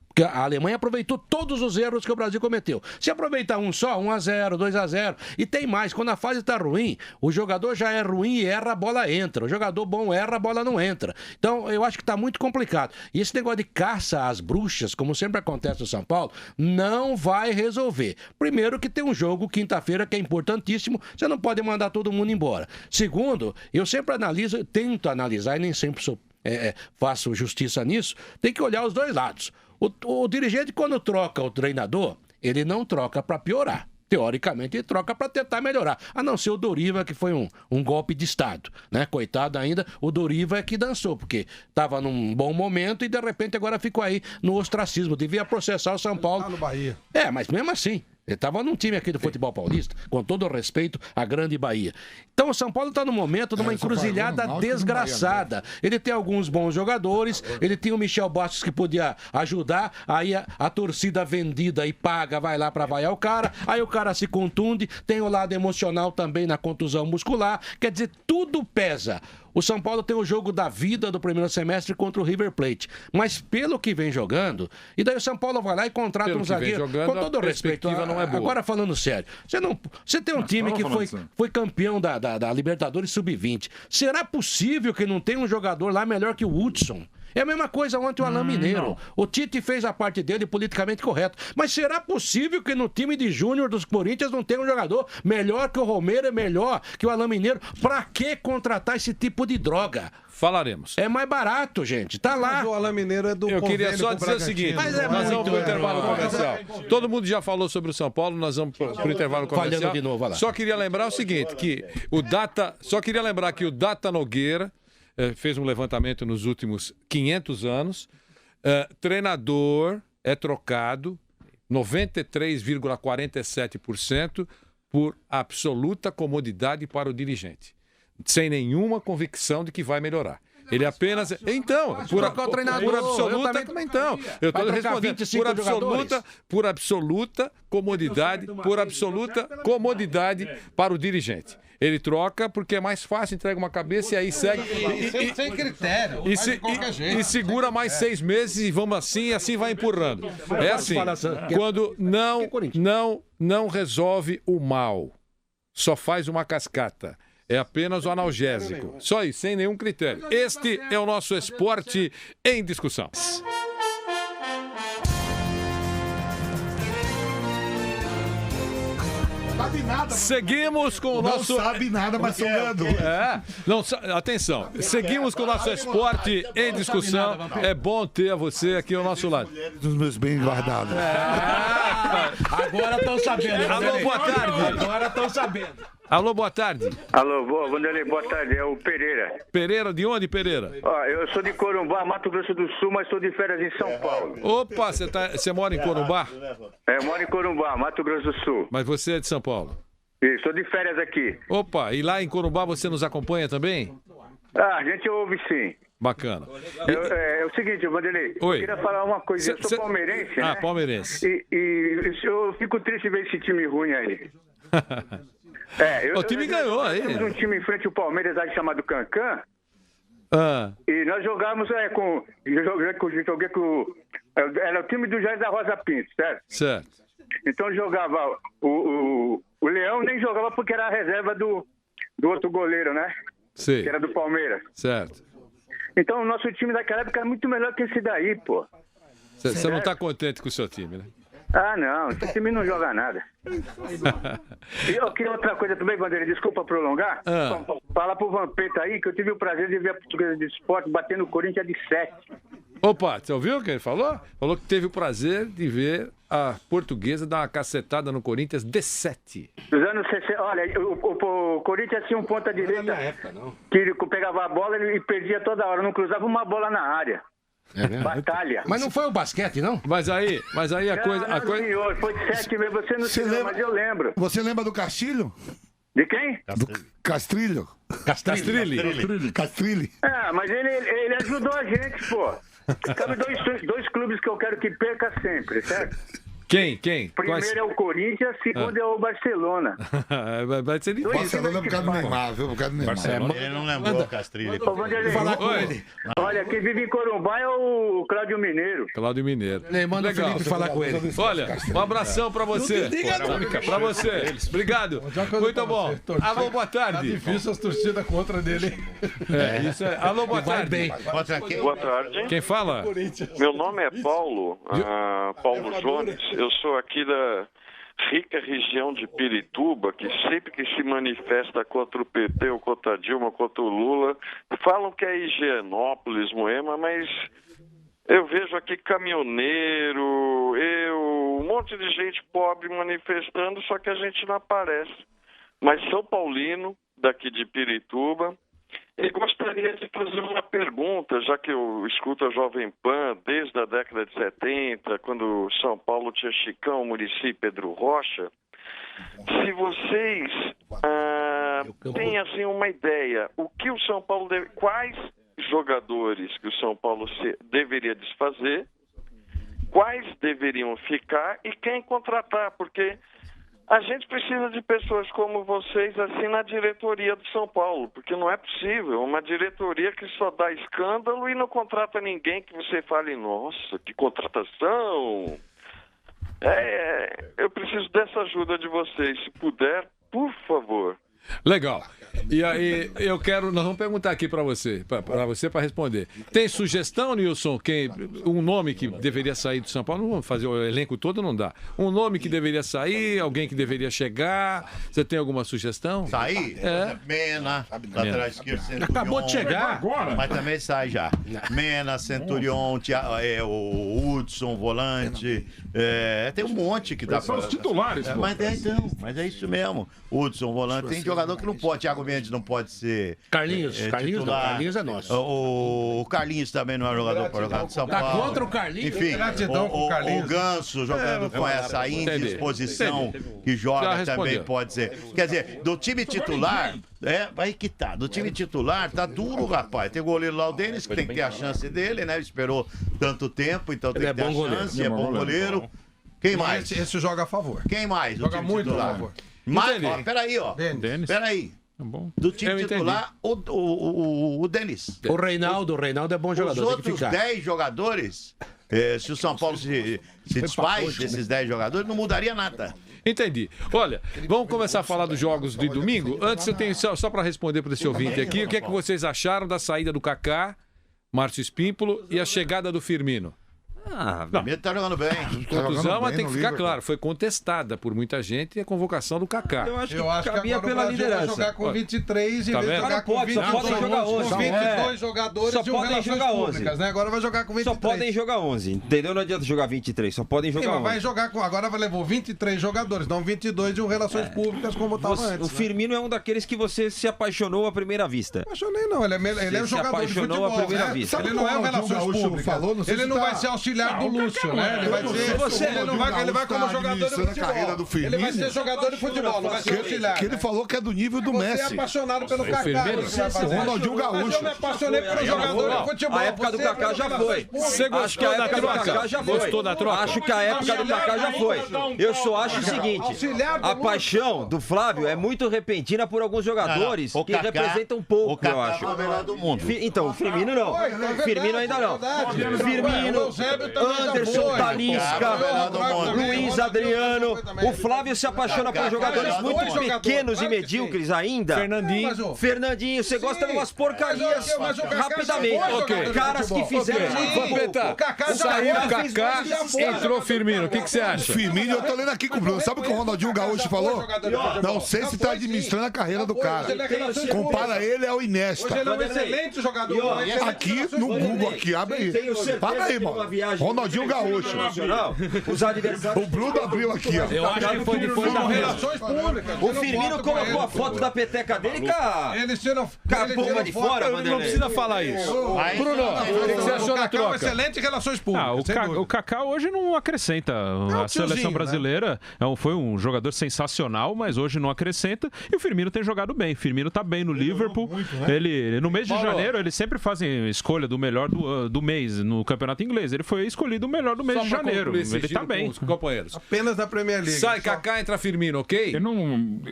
Porque a Alemanha aproveitou todos os erros que o Brasil cometeu. Se aproveitar um só, 1-0, 2-0. E tem mais, quando a fase está ruim, o jogador já é ruim e erra, a bola entra. O jogador bom erra, a bola não entra. Então, eu acho que está muito complicado. E esse negócio de caça às bruxas, como sempre acontece no São Paulo, não vai resolver. Primeiro que tem um jogo, quinta-feira, que é importantíssimo, você não pode mandar todo mundo embora. Segundo, eu sempre analiso, tento analisar, e nem sempre faço justiça nisso, tem que olhar os dois lados. O dirigente, quando troca o treinador, ele não troca para piorar. Teoricamente, ele troca para tentar melhorar. A não ser o Doriva, que foi um golpe de Estado, né? Coitado ainda, o Doriva é que dançou, porque estava num bom momento e, de repente, agora ficou aí no ostracismo. Devia processar o São Paulo. Tá no Bahia. Mas mesmo assim... Ele estava num time aqui do futebol paulista, com todo o respeito à grande Bahia. Então o São Paulo está no momento de uma encruzilhada desgraçada. Ele tem alguns bons jogadores, ele tem o Michel Bastos que podia ajudar, aí a torcida vendida e paga vai lá para vaiar o cara, aí o cara se contunde, tem o lado emocional também na contusão muscular, quer dizer, tudo pesa. O São Paulo tem o jogo da vida do primeiro semestre contra o River Plate. Mas pelo que vem jogando, e daí o São Paulo vai lá e contrata um zagueiro. Com todo o respeito, não é boa. Agora falando sério, você tem um time que foi campeão da Libertadores Sub-20. Será possível que não tenha um jogador lá melhor que o Hudson? É a mesma coisa ontem o Alain Mineiro. Não. O Tite fez a parte dele politicamente correto. Mas será possível que no time de júnior dos Corinthians não tenha um jogador melhor que o Romero, melhor que o Alain Mineiro? Pra que contratar esse tipo de droga? Falaremos. É mais barato, gente. Tá lá. Mas o Alain Mineiro é do Eu queria só dizer o seguinte. Mas nós vamos pro intervalo comercial. Todo mundo já falou sobre o São Paulo, nós vamos pro intervalo comercial. Falhando de novo, vai lá. Só queria lembrar o seguinte, que o Data Nogueira fez um levantamento nos últimos 500 anos. Treinador é trocado 93,47% por absoluta comodidade para o dirigente, sem nenhuma convicção de que vai melhorar. Ele apenas... Então, por absoluta... Então, eu estou respondendo. Por absoluta comodidade para o dirigente. Ele troca porque é mais fácil, entrega uma cabeça e aí segue. Sem critério. E segura mais 6 meses e vamos assim vai empurrando. É assim, quando não resolve o mal, só faz uma cascata. É apenas o analgésico. Só isso, sem nenhum critério. Este é o nosso Esporte em Discussão. Seguimos com o nosso... Não sabe nada, mas sonhando. Atenção. Seguimos com o nosso Esporte em Discussão. É bom ter você aqui ao nosso lado. Dos meus bens guardados. Agora estão sabendo. Alô, boa tarde. Agora estão sabendo. Alô, boa tarde. Alô, Vanderlei, boa tarde. É o Pereira. Pereira, de onde, Pereira? Eu sou de Corumbá, Mato Grosso do Sul, mas estou de férias em São Paulo. Opa, você mora em Corumbá? Eu moro em Corumbá, Mato Grosso do Sul. Mas você é de São Paulo? Isso, estou de férias aqui. Opa, e lá em Corumbá você nos acompanha também? A gente ouve sim. Bacana. É o seguinte, Vanderlei, eu queria falar uma coisa. Eu sou palmeirense, né? Palmeirense. E eu fico triste ver esse time ruim aí. O time ganhou aí. Temos um time em frente ao Palmeiras aí chamado Cancan. E nós jogávamos com. Joguei com. Era o time do Jair da Rosa Pinto, certo? Certo. Então jogava. O Leão nem jogava porque era a reserva do outro goleiro, né? Sim. Que era do Palmeiras. Certo. Então o nosso time daquela época era muito melhor que esse daí, pô. Você não está contente com o seu time, né? Não, esse time não joga nada. E eu queria outra coisa também, Vanderlei, desculpa prolongar. Fala pro Vampeta aí que eu tive o prazer de ver a Portuguesa de Esporte batendo o Corinthians de 7. Opa, você ouviu o que ele falou? Falou que teve o prazer de ver a Portuguesa dar uma cacetada no Corinthians de 7. Nos anos 60, olha, o Corinthians tinha um ponta-direita que pegava a bola e perdia toda hora, não cruzava uma bola na área. Batalha. Mas não foi o basquete, não? Mas aí a coisa... Senhor, foi de 7 mesmo, você não se lembra, mas eu lembro. Você lembra do Castilho? De quem? Do Castrilho. Castrilli. Mas ele ajudou a gente, pô. Cabe dois clubes que eu quero que perca sempre, certo? Quem? Primeiro é o Corinthians, segundo é o Barcelona. Vai ser difícil. Barcelona por causa do Neymar, viu? Por causa do Neymar. Ele não lembrou o Castrilli. Falar com ele. Olha, quem vive em Corumbá é o Cláudio Mineiro. Manda o Felipe falar com ele. Olha, um abração pra você. Pra você. Obrigado. Muito bom. Alô, boa tarde. Tá difícil as torcidas contra dele. Isso é. Alô, boa tarde. Boa tarde. Quem fala? Meu nome é Paulo, Paulo Jones. Eu sou aqui da rica região de Pirituba, que sempre que se manifesta contra o PT, ou contra a Dilma, contra o Lula, falam que é Higienópolis, Moema, mas eu vejo aqui caminhoneiro, um monte de gente pobre manifestando, só que a gente não aparece. Mas São Paulino, daqui de Pirituba, e gostaria de fazer uma pergunta, já que eu escuto a Jovem Pan desde a década de 70, quando São Paulo tinha Chicão, Muricy e Pedro Rocha. Se vocês têm assim, uma ideia, o que o São Paulo quais jogadores que o São Paulo deveria desfazer, quais deveriam ficar e quem contratar, porque a gente precisa de pessoas como vocês assim na diretoria do São Paulo, porque não é possível uma diretoria que só dá escândalo e não contrata ninguém que você fale, nossa, que contratação. Eu preciso dessa ajuda de vocês, se puder, por favor. Legal. E aí, nós vamos perguntar aqui para você para responder. Tem sugestão, Nilson, um nome que deveria sair do São Paulo? Não vamos fazer o elenco todo, não dá. Um nome que deveria sair, alguém que deveria chegar. Você tem alguma sugestão? Sair? Mena, lateral esquerdo, Centurion. Acabou de chegar agora. Mas também sai já. Mena, Centurion, o Hudson, volante. Tem um monte que dá para... São os titulares. Mas é isso mesmo. Hudson, volante. Tem jogador que não pode. Thiago Mendes não pode ser Carlinhos titular. Carlinhos é nosso. O Carlinhos também não é jogador para jogar no São Paulo. Tá contra o Carlinhos? Enfim, o Ganso jogando com essa indisposição que joga também pode ser. Quer dizer, do time titular, vai que tá. Do time titular, tá duro, rapaz. Tem o goleiro lá, o Denis, que tem que ter a chance dele, né? Esperou tanto tempo, então tem que ter a chance, é bom goleiro. Quem mais? Esse joga a favor. Quem mais? Joga muito a favor. Mas, peraí, ó. Peraí. Do time titular, o Denis. O Reinaldo é bom jogador. Os outros 10 jogadores, se o São Paulo se desfaz desses 10 jogadores, não mudaria nada. Entendi. Olha, vamos começar a falar dos jogos de domingo. Antes, eu tenho só para responder para esse ouvinte aqui, o que é que vocês acharam da saída do Kaká, Márcio Espímpolo e a chegada do Firmino? O Firmino tá jogando bem. Contusão, mas tem que ficar claro, foi contestada por muita gente a convocação do Kaká. Eu acho que cabia pela liderança. Vai jogar com 23 em vez de jogar com 22. Só podem jogar 11. Com 22 jogadores só de podem jogar 11. Públicas, né? Agora vai jogar com 23. Só podem jogar 11, entendeu? Não adianta jogar 23, só podem jogar 11. Vai jogar com... Agora levou 23 jogadores, não 22 de Relações Públicas como estava antes. O Firmino é um daqueles que você se apaixonou à primeira vista. Apaixonei não, ele é um jogador de futebol. À primeira vista. Ele não é o Relações Públicas. Ele não vai ser auxiliar do Lúcio, né? Ele vai ser... Ele vai como jogador de futebol. Ele vai ser jogador de futebol, não vai ser auxiliar. Que ele falou que é do nível do Messi. Você é apaixonado pelo Kaká. O Ronaldinho Gaúcho. Mas eu me apaixonei pelo jogador de futebol. A época do Kaká já foi. Você gostou da troca? Gostou da troca? Acho que a época do Kaká já foi. Eu só acho o seguinte, a paixão do Flávio é muito repentina por alguns jogadores que representam pouco, eu acho. O melhor do mundo. Então, o Firmino não. Firmino ainda não. Firmino, Anderson, Talisca, Luiz Adriano. O Flávio se apaixona por jogadores muito pequenos e medíocres ainda. Fernandinho, você gosta de umas porcarias rapidamente. Caras que fizeram Vampeta, saiu o Kaká, entrou Firmino. O que você acha? Firmino, eu tô lendo aqui com o Bruno. Sabe o que o Ronaldinho Gaúcho falou? Não sei se tá administrando a carreira do cara. Compara ele ao Iniesta. Hoje ele é um excelente jogador. Aqui no Google, aqui, abre aí. Para aí, mano. Ronaldinho Gaúcho. Os adversários. O Bruno abriu aqui, ó. Eu acho que foi depois da Relações Públicas. O Firmino colocou a foto da peteca dele com a bomba de fora, Vanderlei. Não precisa falar isso. Bruno, o que você achou da troca? Excelente Relações Públicas. O Kaká hoje não acrescenta. A seleção brasileira foi um jogador sensacional, mas hoje não acrescenta. E o Firmino tem jogado bem. O Firmino tá bem no Liverpool. Ele, no mês de janeiro, eles sempre fazem escolha do melhor do mês no campeonato inglês. Ele foi escolhido o melhor do mês de janeiro. Ele tá bem. Companheiros. Apenas da Premier League. Sai Kaká, entra Firmino, ok?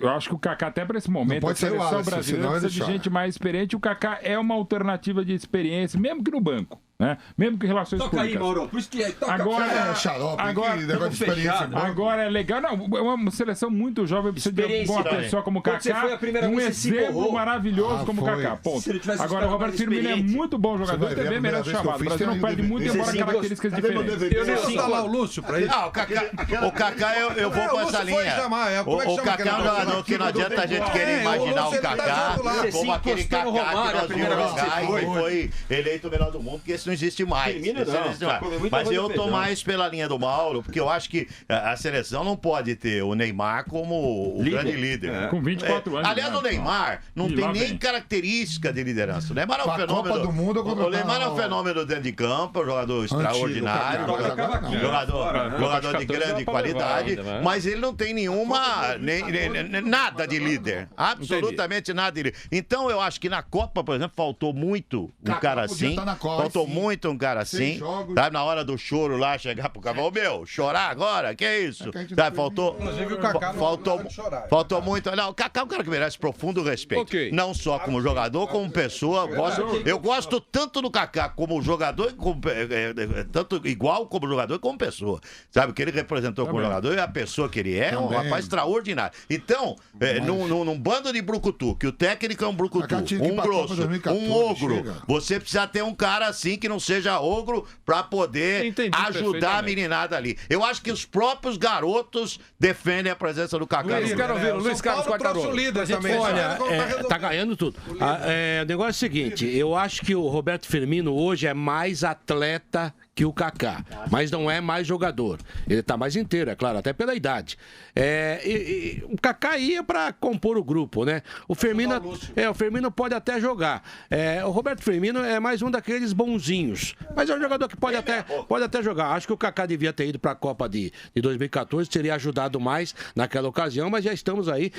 Eu acho que o Kaká, até para esse momento, a seleção brasileira precisa de gente mais experiente. O Kaká é uma alternativa de experiência, mesmo que no banco. Né? Mesmo que relações públicas. Aí, Mauro. Por isso que agora é legal. Não, é uma seleção muito jovem, precisa de uma pessoa como o Kaká. Um exemplo maravilhoso como o Kaká. Ponto. Agora, o Roberto Firmino é muito bom jogador e também merece chamado. O Brasil não perde muito, embora características diferentes. Eu não sei lá o Lúcio pra isso. O Kaká, eu vou com essa linha. O Kaká é um jogador que não adianta a gente querer imaginar o Kaká como aquele Kaká que nós vimos jogar e foi eleito o melhor do mundo, porque isso não existe mais. Mas eu tô mais pela linha do Mauro, porque eu acho que a seleção não pode ter o Neymar como o grande líder. Com 24 anos. Aliás, o Neymar não tem nem característica de liderança. O Neymar é um fenômeno. Do mundo, o Neymar é um fenômeno dentro de campo, um jogador extraordinário, jogador de grande qualidade, mas ele não tem nada de líder. Absolutamente nada de líder. Então eu acho que na Copa, por exemplo, faltou muito um cara assim. Faltou muito um cara assim. Tá na hora do choro lá, chegar pro cara, meu, chorar agora? Que isso? Faltou muito. Não, o Kaká é um cara que merece profundo respeito. Não só como jogador, como pessoa. Eu gosto tanto do Kaká como jogador, tanto igual como jogador como pessoa. Sabe, o que ele representou como jogador e a pessoa que ele é um rapaz extraordinário. Então, num bando de brucutu, que o técnico é um brucutu, um grosso, um ogro, você precisa ter um cara assim que não seja ogro pra poder ajudar a meninada ali. Eu acho que os próprios garotos defendem a presença do Kaká. Luiz Carlos Quartarolo. Olha, tá ganhando tudo. O negócio é o seguinte, eu acho que o Roberto Firmino hoje é mais atleta que o Kaká, mas não é mais jogador. Ele tá mais inteiro, é claro, até pela idade. O Kaká ia para compor o grupo, né? O Firmino pode até jogar. O Roberto Firmino é mais um daqueles bonzinhos, mas é um jogador que pode até jogar. Acho que o Kaká devia ter ido para a Copa de 2014, teria ajudado mais naquela ocasião, mas já estamos aí.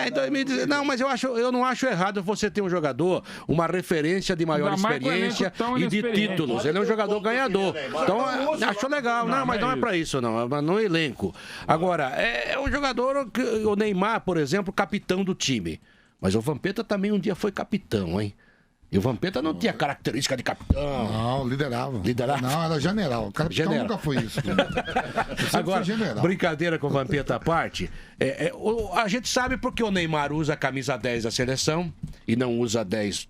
Em 2019. Não, mas eu não acho errado você ter um jogador, uma referência de maior experiência e de títulos. Ele é um jogador ganhador. Então, acho legal. Não, mas não é pra isso, não. É no elenco. Agora, é um jogador, o Neymar, por exemplo, capitão do time. Mas o Vampeta também um dia foi capitão, hein? E o Vampeta não tinha característica de capitão. Não, liderava. Não, era general. O capitão nunca foi isso. Agora, brincadeira com o Vampeta à parte, a gente sabe porque o Neymar usa a camisa 10 da seleção e não usa 10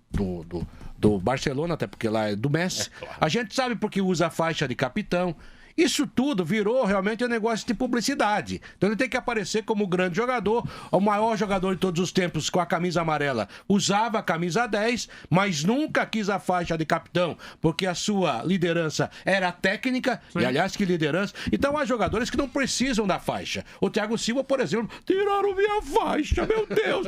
do Barcelona, até porque lá é do Messi. Claro. A gente sabe porque usa a faixa de capitão. Isso tudo virou realmente um negócio de publicidade. Então ele tem que aparecer como grande jogador, o maior jogador de todos os tempos com a camisa amarela. Usava a camisa 10, mas nunca quis a faixa de capitão, porque a sua liderança era técnica, e aliás, que liderança. Então há jogadores que não precisam da faixa. O Thiago Silva, por exemplo, tiraram minha faixa, meu Deus.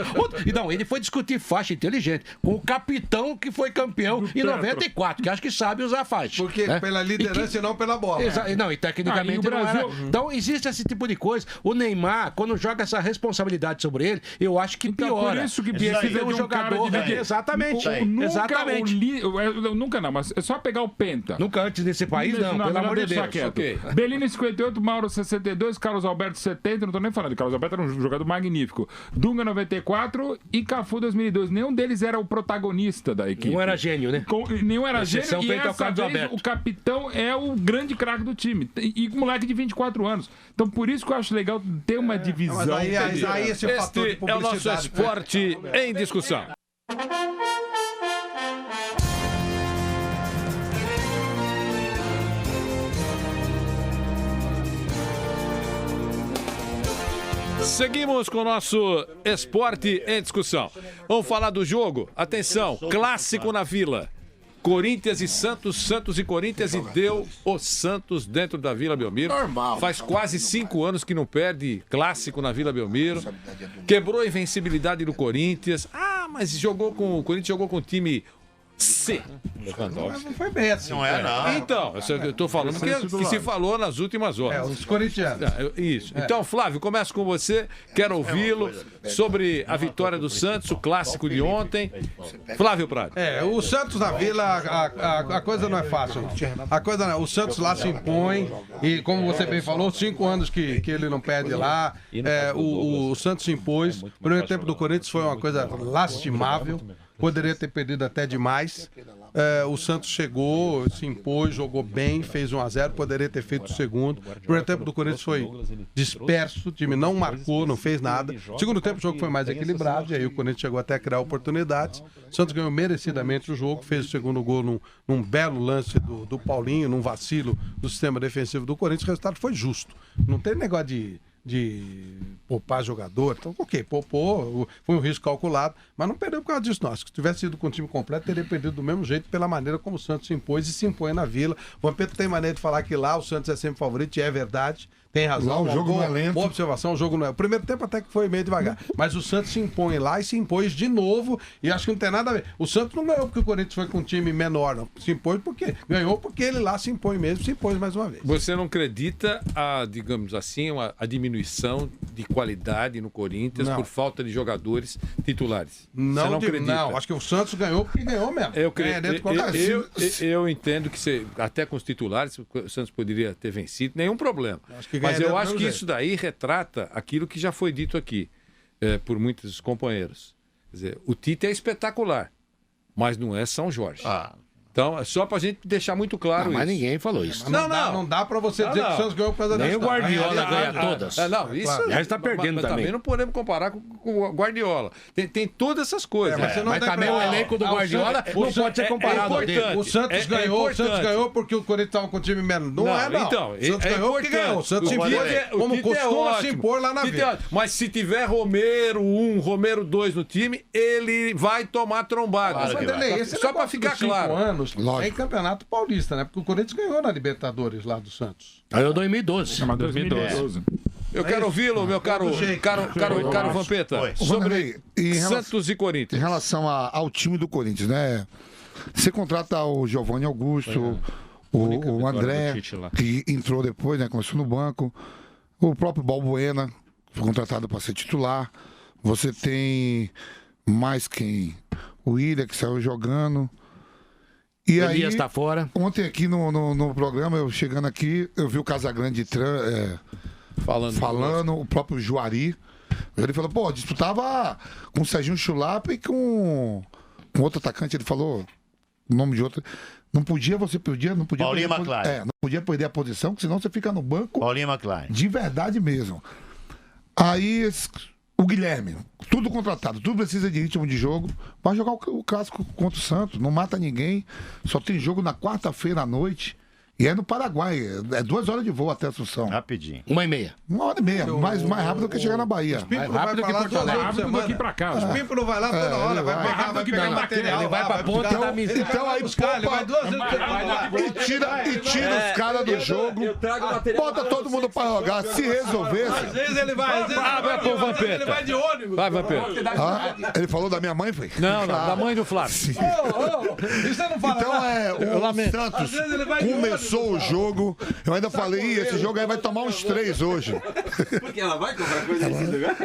Não, ele foi discutir faixa inteligente com o capitão que foi campeão em 94, que acho que sabe usar a faixa. Porque pela liderança e não pela bola. Não, e tecnicamente e o Brasil... não era. Então existe esse tipo de coisa. O Neymar, quando joga essa responsabilidade sobre ele, eu acho que piora. Por isso que precisa de um jogador... Exatamente. Nunca não, mas é só pegar o Penta. Nunca antes desse país, não, pelo amor de Deus. Okay. Bellini 58, Mauro 62, Carlos Alberto 70, não tô nem falando, Carlos Alberto era um jogador magnífico. Dunga 94 e Cafu 2002. Nenhum deles era o protagonista da equipe. Não era gênio, né? Nenhum era gênio e essa vez o capitão é o grande craque do time. E moleque de 24 anos. Então, por isso que eu acho legal ter uma divisão. Mas aí esse fator de publicidade... é o nosso esporte em discussão. Seguimos com o nosso esporte em discussão. Vamos falar do jogo. Atenção, clássico na Vila. Corinthians e Santos, Santos e Corinthians, e deu o Santos dentro da Vila Belmiro. Normal. Faz quase 5 anos que não perde clássico na Vila Belmiro. Quebrou a invencibilidade do Corinthians. Mas o Corinthians jogou com o time C. Mas não foi bem assim. Não é, não. Então, eu tô falando que se falou nas últimas horas. Os corintianos. Isso. Então, Flávio, começo com você. Quero ouvi-lo sobre a vitória do Santos, o clássico de ontem. Flávio Prado. O Santos na Vila, a coisa não é fácil. O Santos lá se impõe e, como você bem falou, 5 anos que ele não perde lá. O Santos se impôs. O primeiro tempo do Corinthians foi uma coisa lastimável. Poderia ter perdido até demais. O Santos chegou, se impôs, jogou bem, fez 1-0, poderia ter feito o segundo. O primeiro tempo do Corinthians foi disperso, o time não marcou, não fez nada. O segundo tempo o jogo foi mais equilibrado, e aí o Corinthians chegou até a criar oportunidades. O Santos ganhou merecidamente o jogo, fez o segundo gol num belo lance do Paulinho, num vacilo do sistema defensivo do Corinthians. O resultado foi justo. Não tem negócio de poupar jogador, então poupou, foi um risco calculado, mas não perdeu por causa disso, não. Se tivesse ido com o time completo, teria perdido do mesmo jeito, pela maneira como o Santos se impôs e se impõe na Vila. O Vampeta tem maneira de falar que lá o Santos é sempre favorito, e é verdade. Tem razão. Lá o jogo não é lento. Boa observação, o jogo não é. O primeiro tempo até que foi meio devagar. Mas o Santos se impõe lá e se impôs de novo. E acho que não tem nada a ver. O Santos não ganhou porque o Corinthians foi com um time menor, não. Se impôs porque ganhou porque ele lá se impõe mesmo, se impôs mais uma vez. Você não acredita digamos assim, a diminuição de qualidade no Corinthians por falta de jogadores titulares? Não, você não acredita? Não, acho que o Santos ganhou porque ganhou mesmo. Eu entendo que até com os titulares o Santos poderia ter vencido, nenhum problema. Mas eu acho que isso daí retrata aquilo que já foi dito aqui por muitos companheiros. Quer dizer, o Tite é espetacular, mas não é São Jorge. Então, é só pra gente deixar muito claro isso. Mas ninguém falou isso. Não dá pra você dizer que o Santos ganhou por causa Nem o Guardiola ganha todas. Não, isso... Claro. Está perdendo mas também. Não podemos comparar com o Guardiola. Tem todas essas coisas. Mas também o elenco do Guardiola não pode ser comparado ao dele. O Santos ganhou porque o Corinthians estava com o time menos. Não. Então, o Santos ganhou porque ganhou. O Santos se impôs, como costuma se impor lá na Vila. Mas se tiver Romero 1, Romero 2 no time, ele vai tomar trombada. Só pra ficar claro. Carlos, é em Campeonato Paulista, né? Porque o Corinthians ganhou na Libertadores lá do Santos. Aí eu 2012. 2012. Eu quero ouvi-lo, meu caro Vampeta, sobre Santos e Corinthians. Em relação ao time do Corinthians, né? Você contrata o Giovanni Augusto, o André, que entrou depois, né? Começou no banco. O próprio Balbuena foi contratado para ser titular. Você tem mais quem? O Willian, que saiu jogando. E Elias aí, está fora. Ontem aqui no programa, eu chegando aqui, eu vi o Casagrande falando, o próprio Juari. Ele falou, pô, disputava com o Serginho Chulapa e com outro atacante. Ele falou o nome de outro. Não podia Paulinho McLaren. Não podia perder a posição, senão você fica no banco. Paulinho McLaren. De verdade mesmo. Aí o Guilherme, tudo contratado, tudo precisa de ritmo de jogo. Vai jogar o clássico contra o Santos, não mata ninguém. Só tem jogo na quarta-feira à noite. E é no Paraguai, é 2 horas de voo até Assunção. Rapidinho. 1h30. 1h30, mais rápido do que chegar na Bahia. Mais rápido que Porto Alegre. Rápido do que pra cá. Os Pimpos não vai lá toda hora, vai pegar material. Ele vai pra ponta da miséria. Então aí e tira os caras do jogo. Bota todo mundo pra jogar. Se resolvesse. Às vezes ele vai. Ele vai de ônibus. Vai, Vampeta. Ele falou da minha mãe, foi? Não, da mãe do Flávio. Isso você não fala. Então o Santos começou o jogo. Eu ainda falei, esse jogo aí vai tomar uns 3 hoje. Porque ela vai comprar coisa nesse lugar?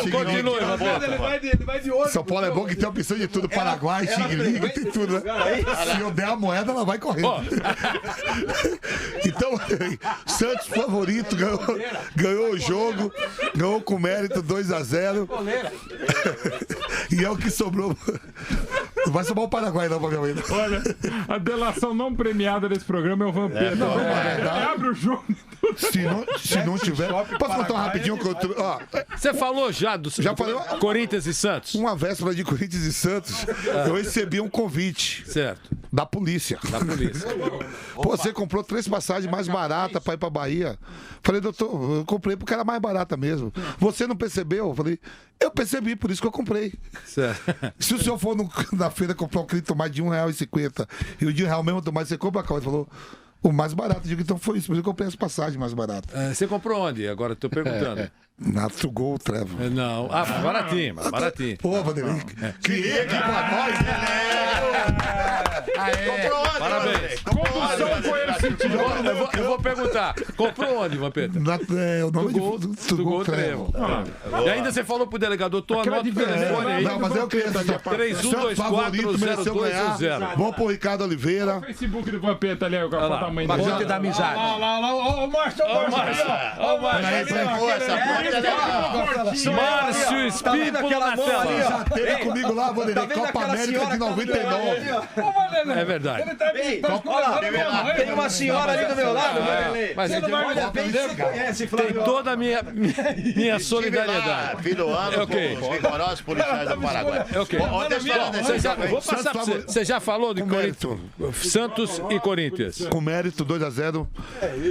Continue, Ele vai de ônibus. São Paulo é bom que tem opção de tudo. Paraguai, Xing-Ling, tem tudo, né? Se eu der a moeda, ela vai correndo. Então, Santos favorito, ganhou o jogo, ganhou com mérito 2-0. E é o que sobrou. Não vai sobrar o Paraguai, não, pra minha mãe. Olha, a delação não premiada desse programa é o Vampeta. Abre o jogo. Se não tiver. Posso contar rapidinho que eu. Você falou já do Corinthians e Santos? Uma véspera de Corinthians e Santos, eu recebi um convite. Certo. Da polícia. Pô, você comprou 3 passagens mais baratas pra ir pra Bahia. Falei, doutor, eu comprei porque era mais barata mesmo. Você não percebeu? Eu falei, eu percebi, por isso que eu comprei. Certo. Se o senhor for na feira comprar um cripto mais de R$1,50 e o de R$1 mesmo tomar, você compra qual? Ele falou, o mais barato. Eu digo, então foi isso, por isso que eu comprei as passagens mais baratas. Você comprou onde? Agora eu tô perguntando. Na Gol Trevor. Não. baratinho. Pô, Vanderlei. Queria aqui pra nós, né? Comprou onde? Parabéns. Eu vou perguntar. Comprou onde, Vampeta? O nome do Gol Trevor. E ainda você falou pro delegador, tô anota o telefone aí. Não, mas eu queria 31240210. Vamos pro Ricardo Oliveira. O Facebook do Vampeta ali, o tamanho dele. Ponte da amizade. Ó, o Márcio. Márcio Espímpolo na tela. Já teve comigo lá, Vanderlei, Copa América de 99. É verdade. Tem uma senhora ali do meu lado, Vanderlei. Mas você não vai olhar bem, você conhece, Flávio. Tem toda a minha solidariedade. Fim do ano com os rigorosos policiais do Paraguai. Você já falou de Santos e Corinthians? Com mérito, 2-0.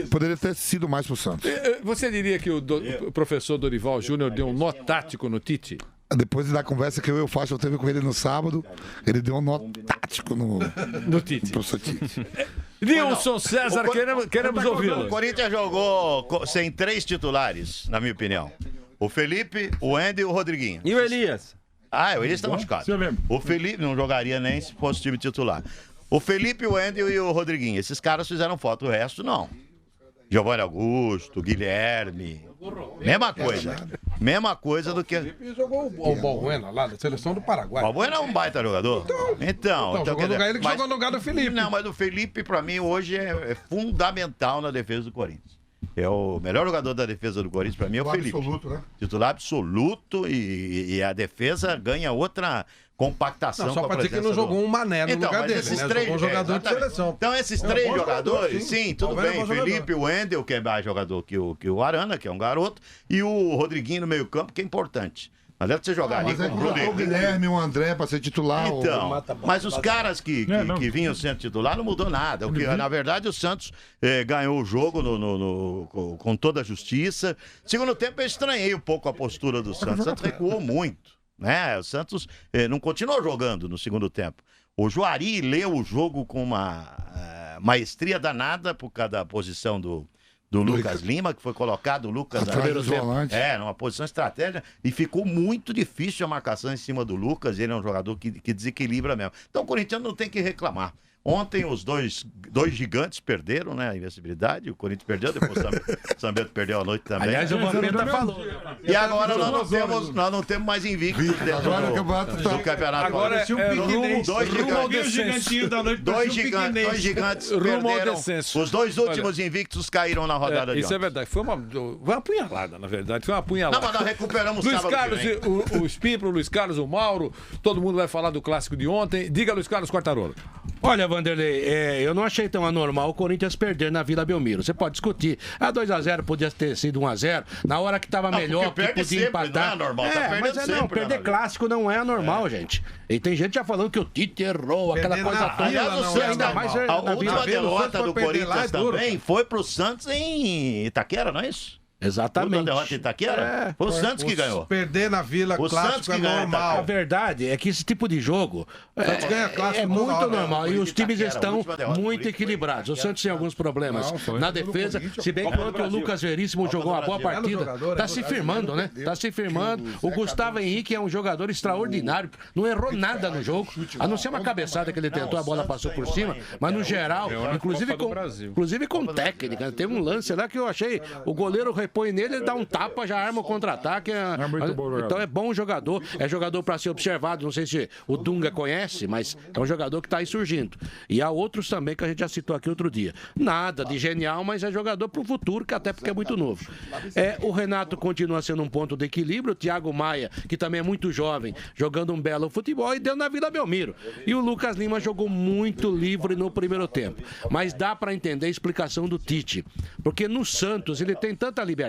Poderia ter sido mais pro Santos. Você diria que o professor Dorival Júnior deu um nó tático no Tite? Depois da conversa que eu faço, eu teve com ele no sábado, ele deu um nó tático no Tite. No professor Tite. Nilson César, queremos ouvi-lo. O Corinthians jogou sem 3 titulares, na minha opinião. O Felipe, o Andy e o Rodriguinho. E o Elias? O Elias está machucado. O Felipe não jogaria nem se fosse time titular. O Felipe, o Andy e o Rodriguinho. Esses caras fizeram foto, o resto não. Giovanni Augusto, Guilherme. Mesma coisa do que. O Felipe jogou o Balbuena lá da seleção do Paraguai. O Balbuena é um baita jogador. Então jogou no lugar, ele que jogou no lugar do Felipe. Não, mas o Felipe, pra mim, hoje é fundamental na defesa do Corinthians. É o melhor jogador da defesa do Corinthians, pra mim, é o Felipe. Absoluto, né? Titular absoluto e a defesa ganha outra compactação. Não, só pra dizer que não jogou um Mané no lugar dele, né? Jogou um jogador de seleção. Então esses 3 jogadores, sim, tudo bem. Felipe, o Wendel, que é mais jogador que o Arana, que é um garoto, e o Rodriguinho no meio campo, que é importante. Mas deve você jogar ali com o Guilherme, o André pra ser titular. Então, mas os caras que vinham sendo titular não mudou nada. Na verdade, o Santos ganhou o jogo com toda a justiça. Segundo tempo, eu estranhei um pouco a postura do Santos. O Santos recuou muito. O Santos não continuou jogando no segundo tempo. O Juari leu o jogo com uma maestria danada por causa da posição do Lucas Lima, que foi colocado o Lucas atrás dos volantes. numa posição estratégica, e ficou muito difícil a marcação em cima do Lucas. Ele é um jogador que desequilibra mesmo. Então o Corinthians não tem que reclamar. Ontem os dois gigantes perderam, né, a invencibilidade. O Corinthians perdeu, depois o Sambento perdeu a noite também. Aliás, o Vampeta falou. E agora nós não temos mais invictos dentro do campeonato. Agora dois gigantes perderam. Os dois últimos invictos caíram na rodada de ontem. Isso é verdade. Foi uma apunhalada, na verdade. Foi uma apunhalada. Não, mas nós recuperamos Luiz Carlos, o Espímpolo, o Luiz Carlos, o Mauro, todo mundo vai falar do clássico de ontem. Diga, Luiz Carlos Quartarolo. Olha, Vanderlei, eu não achei tão anormal o Corinthians perder na Vila Belmiro. Você pode discutir. 2x0 podia ter sido 1x0. Na hora que estava melhor, que podia empatar. Não é anormal, perder clássico não é anormal, gente. E tem gente já falando que o Tite errou, aquela coisa toda. Ainda mais a última derrota do Corinthians também foi pro Santos em Itaquera, não é isso? Exatamente. A derrota em Itaquera? Foi o Santos que ganhou. Perder na Vila clássico é normal. A verdade é que esse tipo de jogo é muito normal. E os times estão muito equilibrados. O Santos tem alguns problemas na defesa, se bem que o Lucas Veríssimo jogou uma boa partida. Está se firmando, né? Está se firmando. O Gustavo Henrique é um jogador extraordinário. Não errou nada no jogo, a não ser uma cabeçada que ele tentou, a bola passou por cima. Mas no geral, inclusive com técnica. Teve um lance lá que eu achei o goleiro põe nele, ele dá um tapa, já arma o contra-ataque. Então é bom jogador, é jogador para ser observado. Não sei se o Dunga conhece, mas é um jogador que está aí surgindo. E há outros também que a gente já citou aqui outro dia. Nada de genial, mas é jogador para o futuro, que até porque é muito novo. O Renato continua sendo um ponto de equilíbrio. O Thiago Maia, que também é muito jovem, jogando um belo futebol, e deu na Vila Belmiro. E o Lucas Lima jogou muito livre no primeiro tempo. Mas dá para entender a explicação do Tite. Porque no Santos ele tem tanta liberdade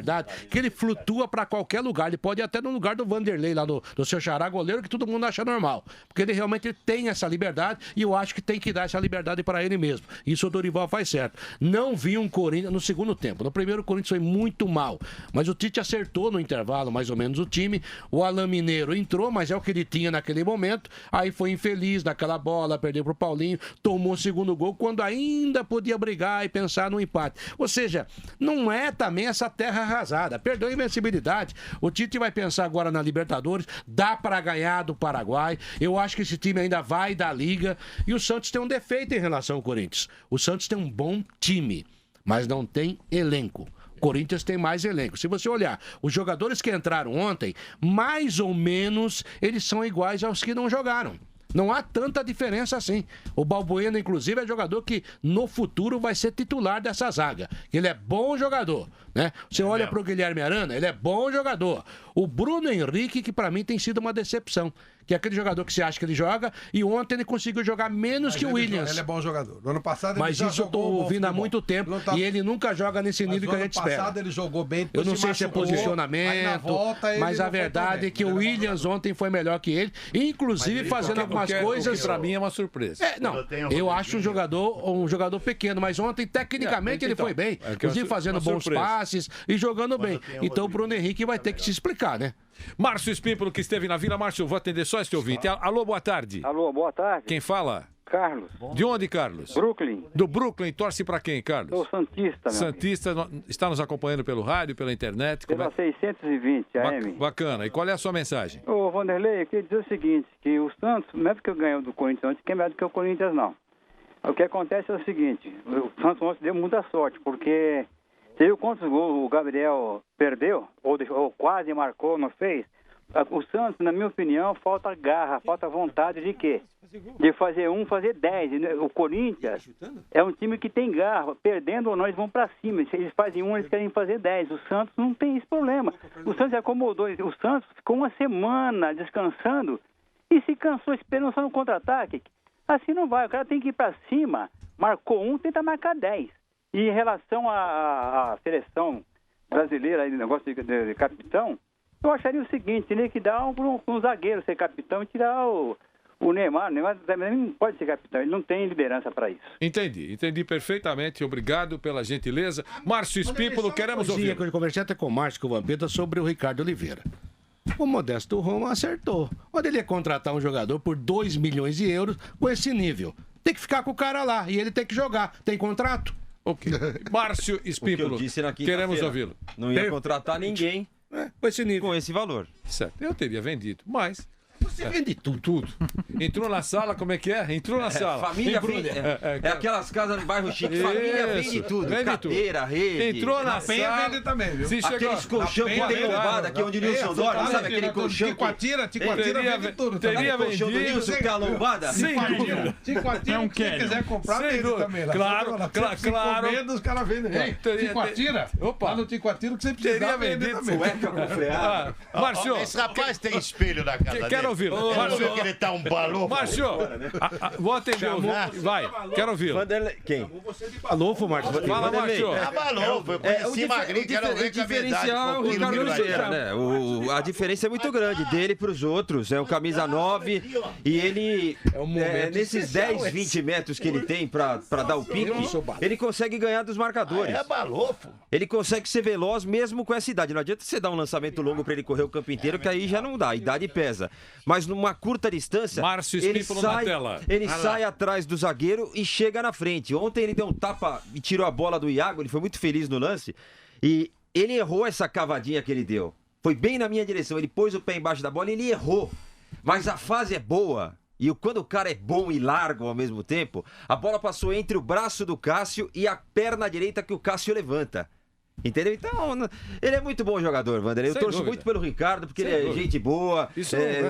que ele flutua para qualquer lugar. Ele pode ir até no lugar do Vanderlei, lá do seu xará goleiro, que todo mundo acha normal. Porque ele realmente tem essa liberdade e eu acho que tem que dar essa liberdade para ele mesmo. Isso o Dorival faz certo. Não vi um Corinthians no segundo tempo. No primeiro, o Corinthians foi muito mal. Mas o Tite acertou no intervalo, mais ou menos, o time. O Alain Mineiro entrou, mas é o que ele tinha naquele momento. Aí foi infeliz naquela bola, perdeu pro Paulinho, tomou o segundo gol, quando ainda podia brigar e pensar no empate. Ou seja, não é também essa terra arrasada. Perdeu a invencibilidade. O Tite vai pensar agora na Libertadores. Dá para ganhar do Paraguai. Eu acho que esse time ainda vai da Liga. E o Santos tem um defeito em relação ao Corinthians. O Santos tem um bom time, mas não tem elenco. O Corinthians tem mais elenco. Se você olhar, os jogadores que entraram ontem, mais ou menos, eles são iguais aos que não jogaram. Não há tanta diferença assim. O Balbuena, inclusive, é jogador que no futuro vai ser titular dessa zaga. Ele é bom jogador, né? Você olha para o Guilherme Arana, ele é bom jogador. O Bruno Henrique, que para mim tem sido uma decepção, que é aquele jogador que você acha que ele joga, e ontem ele conseguiu jogar menos que o Williams. Ele é bom jogador. No ano passado ele mas já isso eu tô ouvindo há muito tempo, e ele nunca joga nesse nível que a gente espera. No ano passado ele jogou bem, eu não sei se é posicionamento, mas a verdade é que o Williams ontem foi melhor que ele, inclusive fazendo algumas coisas. Para mim é uma surpresa. Eu acho um jogador pequeno, mas ontem tecnicamente ele foi bem, inclusive fazendo bons passes e jogando bem. Então o Bruno Henrique vai ter que se explicar, né? Márcio Espímpolo, que esteve na Vila. Márcio, vou atender só este ouvinte. Alô, boa tarde. Alô, boa tarde. Quem fala? Carlos. De onde, Carlos? Brooklyn. Do Brooklyn. Torce pra quem, Carlos? Sou Santista, meu Santista. Está nos acompanhando pelo rádio, pela internet? Pela 620 AM. Bacana. E qual é a sua mensagem? Ô, Vanderlei, eu queria dizer o seguinte, que o Santos, não é porque eu ganhei do Corinthians ontem, que é melhor do que o Corinthians, não. O que acontece é o seguinte, o Santos ontem deu muita sorte, porque você viu quantos gols o Gabriel perdeu, ou quase marcou, não fez? O Santos, na minha opinião, falta garra, falta vontade de quê? De fazer fazer 10. O Corinthians é um time que tem garra. Perdendo ou não, eles vão pra cima. Se eles fazem eles querem fazer 10. O Santos não tem esse problema. O Santos acomodou. O Santos ficou uma semana descansando e se cansou esperando só no contra-ataque. Assim não vai. O cara tem que ir pra cima. Marcou tenta marcar 10. E em relação à seleção brasileira, aí, negócio de capitão, eu acharia o seguinte, teria que dar um zagueiro ser capitão e tirar o Neymar. O Neymar também não pode ser capitão, ele não tem liderança para isso. Entendi perfeitamente. Obrigado pela gentileza. Márcio Espímpolo, queremos ouvir. Eu conversei até com o Márcio, com o Vampeta, sobre o Ricardo Oliveira. O Modesto Roma acertou. Quando ele ia contratar um jogador por 2 milhões de euros com esse nível, tem que ficar com o cara lá e ele tem que jogar. Tem contrato? Ok. Márcio Espímpolo, queremos ouvi-lo. Não ia contratar ninguém com esse nível. Com esse valor. Certo, eu teria vendido, mas... Você vende tudo. Entrou na sala, como é que é? Entrou na sala. Família vende. É aquelas casas no bairro chique. Família vende tudo. Cadeira, rede. Entrou na Penha vende também, viu? Aqueles colchão que tem lombada aqui onde o Nilson dorme, sabe aquele colchão? Tiquatira vende tudo. Teria colchão do Nilson que é a lombada? Tiquatira, se você quiser comprar, vende também. Claro. Os caras vendem. Tiquatira? Opa. Lá no Tiquatira que você precisava vender também. Márcio. Esse rapaz tem espelho na casa dele. Quero ouvi-lo. Márcio, que ele tá um balofo. Márcio, vou atender. Vai, quero ouvi-lo. Quem? Balofo, Márcio. Fala, Márcio. É balofo. Eu conheci Magrinho, quero ver com a verdade. O Ricardo Oliveira, né? A diferença é muito grande dele pros outros. É o camisa 9 e ele, nesses 10, 20 metros que ele tem pra dar o pique, ele consegue ganhar dos marcadores. É balofo. Ele consegue ser veloz mesmo com essa idade. Não adianta você dar um lançamento longo pra ele correr o campo inteiro, que aí já não dá. A idade pesa. Mas numa curta distância, ele sai atrás do zagueiro e chega na frente. Ontem ele deu um tapa e tirou a bola do Iago, ele foi muito feliz no lance. E ele errou essa cavadinha que ele deu. Foi bem na minha direção, ele pôs o pé embaixo da bola e ele errou. Mas a fase é boa. E quando o cara é bom e largo ao mesmo tempo, a bola passou entre o braço do Cássio e a perna direita que o Cássio levanta. Entendeu? Então, ele é muito bom jogador, Vanderlei. Eu torço muito pelo Ricardo, porque ele é gente boa.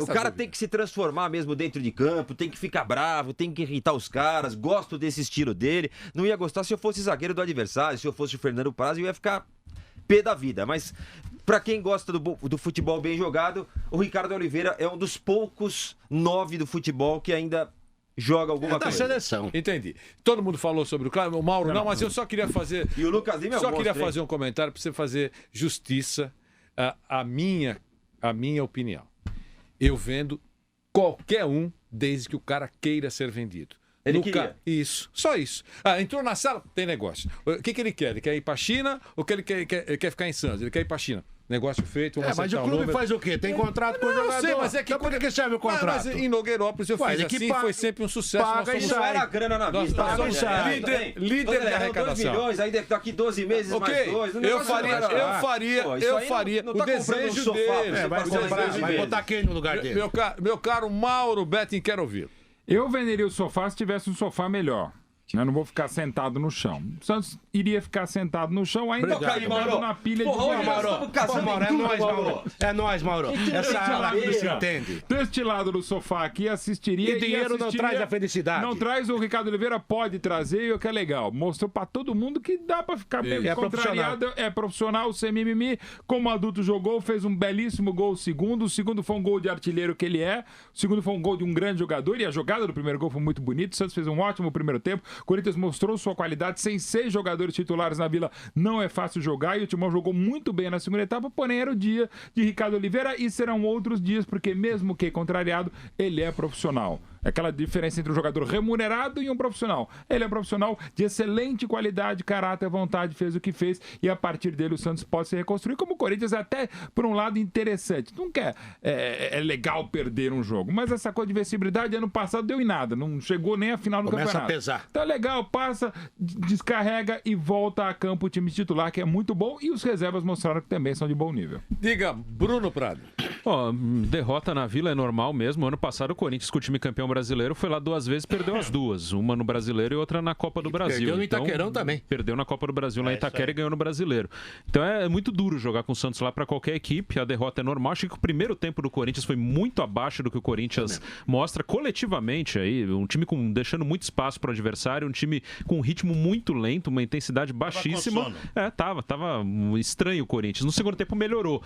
O cara tem que se transformar mesmo dentro de campo, tem que ficar bravo, tem que irritar os caras. Gosto desse estilo dele. Não ia gostar se eu fosse zagueiro do adversário, se eu fosse o Fernando Praz, eu ia ficar pé da vida. Mas, pra quem gosta do futebol bem jogado, o Ricardo Oliveira é um dos poucos 9 do futebol que ainda joga alguma coisa. Seleção. Entendi. Todo mundo falou sobre o Mauro, não, mas eu só queria fazer. E o Lucas Lima queria fazer um comentário para você fazer justiça à minha opinião. Eu vendo qualquer um desde que o cara queira ser vendido. Ele queria. Isso, só isso. Entrou na sala, tem negócio. O que ele quer? Ele quer ir pra China ou ele quer ficar em Santos? Ele quer ir pra China. Negócio feito. Mas o clube faz o quê? Tem contrato com o jogador? Não sei, mas é que... Então por que serve o contrato? Mas em Nogueirópolis eu fiz assim, foi sempre um sucesso. Paga e sai. Era grana na vista. Nós somos líder da arrecadação. 2 milhões, aí daqui 12 meses mais 2. Eu faria o desejo dele. Vai botar quem no lugar dele? Meu caro Mauro Betting, quero ouvir. Eu venderia o sofá se tivesse um sofá melhor. Eu não vou ficar sentado no chão. O Santos iria ficar sentado no chão ainda na pilha de Mauro. É nóis, Mauro. Essa área se entende. Deste lado do sofá aqui, assistiria. E dinheiro não traz a felicidade. Não traz, o Ricardo Oliveira pode trazer, e o que é legal. Mostrou pra todo mundo que dá pra ficar bem contrariado. É profissional, sem mimimi. Como adulto jogou, fez um belíssimo gol segundo. O segundo foi um gol de artilheiro que ele é. O segundo foi um gol de um grande jogador. E a jogada do primeiro gol foi muito bonita. O Santos fez um ótimo primeiro tempo. O Corinthians mostrou sua qualidade, sem 6 jogadores titulares na Vila, não é fácil jogar, e o Timão jogou muito bem na segunda etapa, porém era o dia de Ricardo Oliveira e serão outros dias, porque mesmo que contrariado, ele é profissional. É aquela diferença entre um jogador remunerado e um profissional. Ele é um profissional de excelente qualidade, caráter, vontade, fez o que fez, e a partir dele o Santos pode se reconstruir, como o Corinthians, até por um lado interessante. Nunca é legal perder um jogo, mas essa coisa de vencibilidade ano passado deu em nada, não chegou nem a final do campeonato. Começa a pesar. Tá legal, passa, descarrega e volta a campo o time titular, que é muito bom, e os reservas mostraram que também são de bom nível. Diga, Bruno Prado. Derrota na Vila é normal mesmo. Ano passado o Corinthians, com o time campeão brasileiro, foi lá 2 vezes, perdeu as 2. Uma no Brasileiro e outra na Copa do Brasil. Perdeu no Itaquerão também. Perdeu na Copa do Brasil lá em Itaquera e ganhou no Brasileiro. Então é muito duro jogar com o Santos lá para qualquer equipe. A derrota é normal. Acho que o primeiro tempo do Corinthians foi muito abaixo do que o Corinthians mostra coletivamente aí. Um time deixando muito espaço para o adversário, um time com um ritmo muito lento, uma intensidade baixíssima. Tava estranho o Corinthians. No segundo tempo melhorou.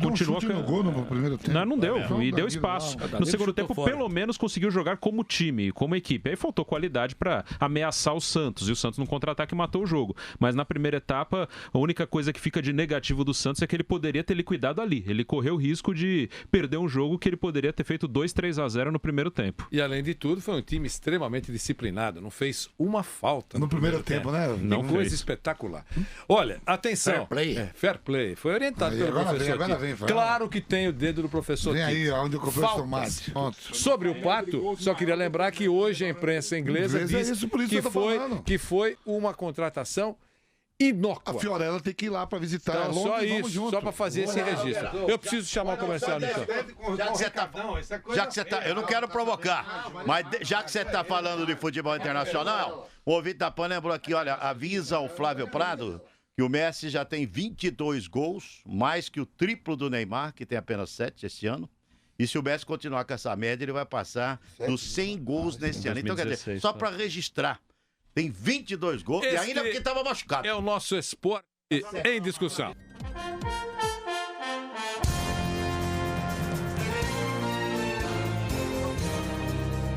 Continuou com gol no primeiro tempo. Não deu, e deu espaço. No segundo tempo, pelo menos, conseguiu jogar como time, como equipe. Aí faltou qualidade para ameaçar o Santos, e o Santos no contra-ataque matou o jogo. Mas na primeira etapa, a única coisa que fica de negativo do Santos é que ele poderia ter liquidado ali. Ele correu o risco de perder um jogo que ele poderia ter feito 2-3-0 no primeiro tempo. E além de tudo, foi um time extremamente disciplinado, não fez uma falta no primeiro tempo, né? Não coisa fez. Espetacular. Olha, atenção. Fair play. Fair play. Foi orientado pelo professor. Agora vem. Claro que tem o dedo do professor Vem Tite. aí, onde o professor Mate. Sobre o Pato, só queria lembrar que hoje a imprensa inglesa diz que foi uma contratação inócua. A Fiorella tem que ir lá para visitar. Então, só isso, só para fazer esse registro. Eu preciso chamar o comercial, então. Já que você tá, eu não quero provocar, mas já que você está falando de futebol internacional, o ouvinte da PAN lembrou aqui, olha, avisa o Flávio Prado que o Messi já tem 22 gols, mais que o triplo do Neymar, que tem apenas 7 esse ano. E se o Messi continuar com essa média, ele vai passar dos 100 gols nesse ano. Então, quer dizer, só para registrar, tem 22 gols e ainda porque estava machucado. É o nosso esporte em discussão.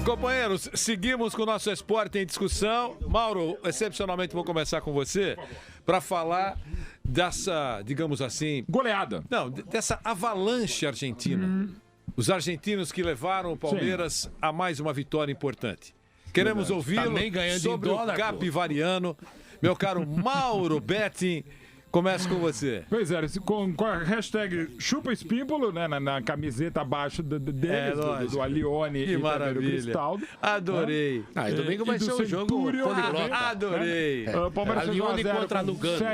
Companheiros, seguimos com o nosso esporte em discussão. Mauro, excepcionalmente vou começar com você para falar dessa, digamos assim... Goleada. Não, dessa avalanche argentina. Os argentinos que levaram o Palmeiras a mais uma vitória importante. Queremos ouvi-lo sobre o capivariano. Meu caro Mauro Betting, começa com você. Pois é, com a hashtag Chupa Espímpolo, né, na camiseta abaixo deles, do Alione que e maravilha. do Cristaldo. Adorei. E domingo vai ser o jogo poliglota. Adorei. O Palmeiras fez 1 a 0 contra Lugano.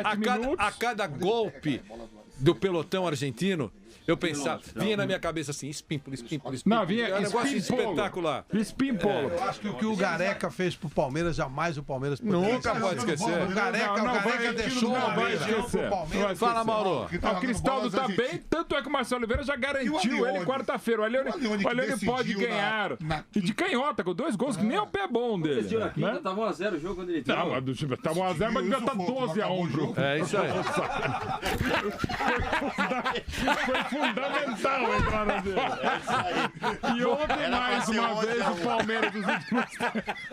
A cada golpe do pelotão argentino, eu pensava, vinha na minha cabeça assim, espímpolo. Não, vinha é um negócio espetacular. Espimpolo. Eu acho que o que o Gareca fez pro Palmeiras, jamais o Palmeiras nunca pode esquecer. O Gareca deixou o Palmeiras. Fala, Mauro. O Cristaldo tá bem, tanto é que o Marcelo Oliveira já garantiu ele quarta-feira. O Alione pode ganhar. E de canhota, com 2 gols, que nem é o pé bom dele. Tava 1x0 o jogo quando ele tirou. Tava 1x0, mas devia estar 12-1. É isso aí. Foi fundamental a entrada dele. E ontem, mais uma vez, o Palmeiras dos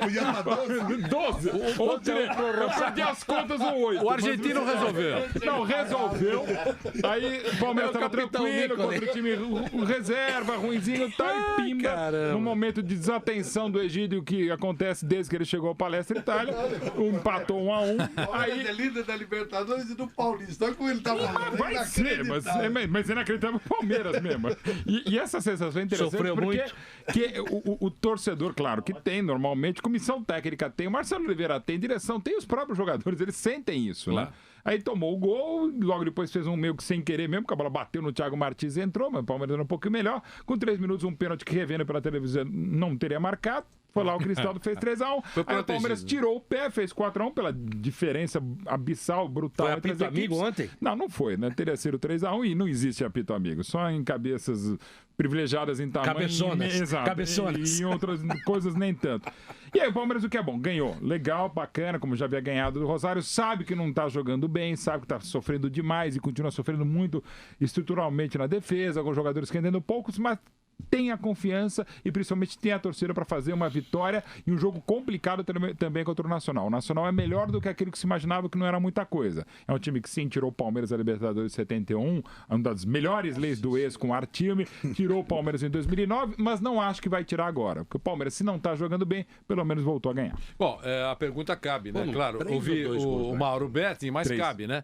últimos 12. Ontem eu perdi as contas no 8. O argentino resolveu. Não, resolveu. Aí o Palmeiras estava tranquilo, contra o time reserva, ruinzinho e tal, e pimba. No momento de desatenção do Egídio, que acontece desde que ele chegou ao Palestra Itália, empatou 1-1. Aí ele é líder da Libertadores e do Paulista. Olha como ele tá falando. Vai ser, mas inacreditável o Palmeiras mesmo. E essa sensação é interessante. Sofreu porque muito. Que o torcedor, claro, que tem normalmente, comissão técnica tem, o Marcelo Oliveira tem, direção tem, os próprios jogadores, eles sentem isso, né? Aí tomou o gol, logo depois fez um meio que sem querer mesmo, porque a bola bateu no Thiago Martins e entrou, mas o Palmeiras era um pouquinho melhor. Com 3 minutos, um pênalti que revendo pela televisão não teria marcado. Foi lá o Cristaldo fez 3-1. Aí o Palmeiras tirou o pé, fez 4-1 pela diferença abissal, brutal. Foi apito amigo ontem? Não foi, né? Teria sido 3-1 e não existe apito amigo. Só em cabeças privilegiadas em tamanho. Cabeçonas. Exato. Cabeçonas. E em outras coisas nem tanto. E aí o Palmeiras, o que é bom? Ganhou. Legal, bacana, como já havia ganhado do Rosário. Sabe que não tá jogando bem, sabe que tá sofrendo demais e continua sofrendo muito estruturalmente na defesa, com jogadores rendendo poucos, mas tem a confiança e principalmente tem a torcida para fazer uma vitória e um jogo complicado também contra o Nacional. O Nacional é melhor do que aquilo que se imaginava, que não era muita coisa. É um time que sim, tirou o Palmeiras da Libertadores 71, uma das melhores leis do ex com o Artime, tirou o Palmeiras em 2009, mas não acho que vai tirar agora, porque o Palmeiras, se não tá jogando bem, pelo menos voltou a ganhar. Bom, a pergunta cabe, né? Claro, ouvi o Mauro Betting, mas 3. Cabe, né?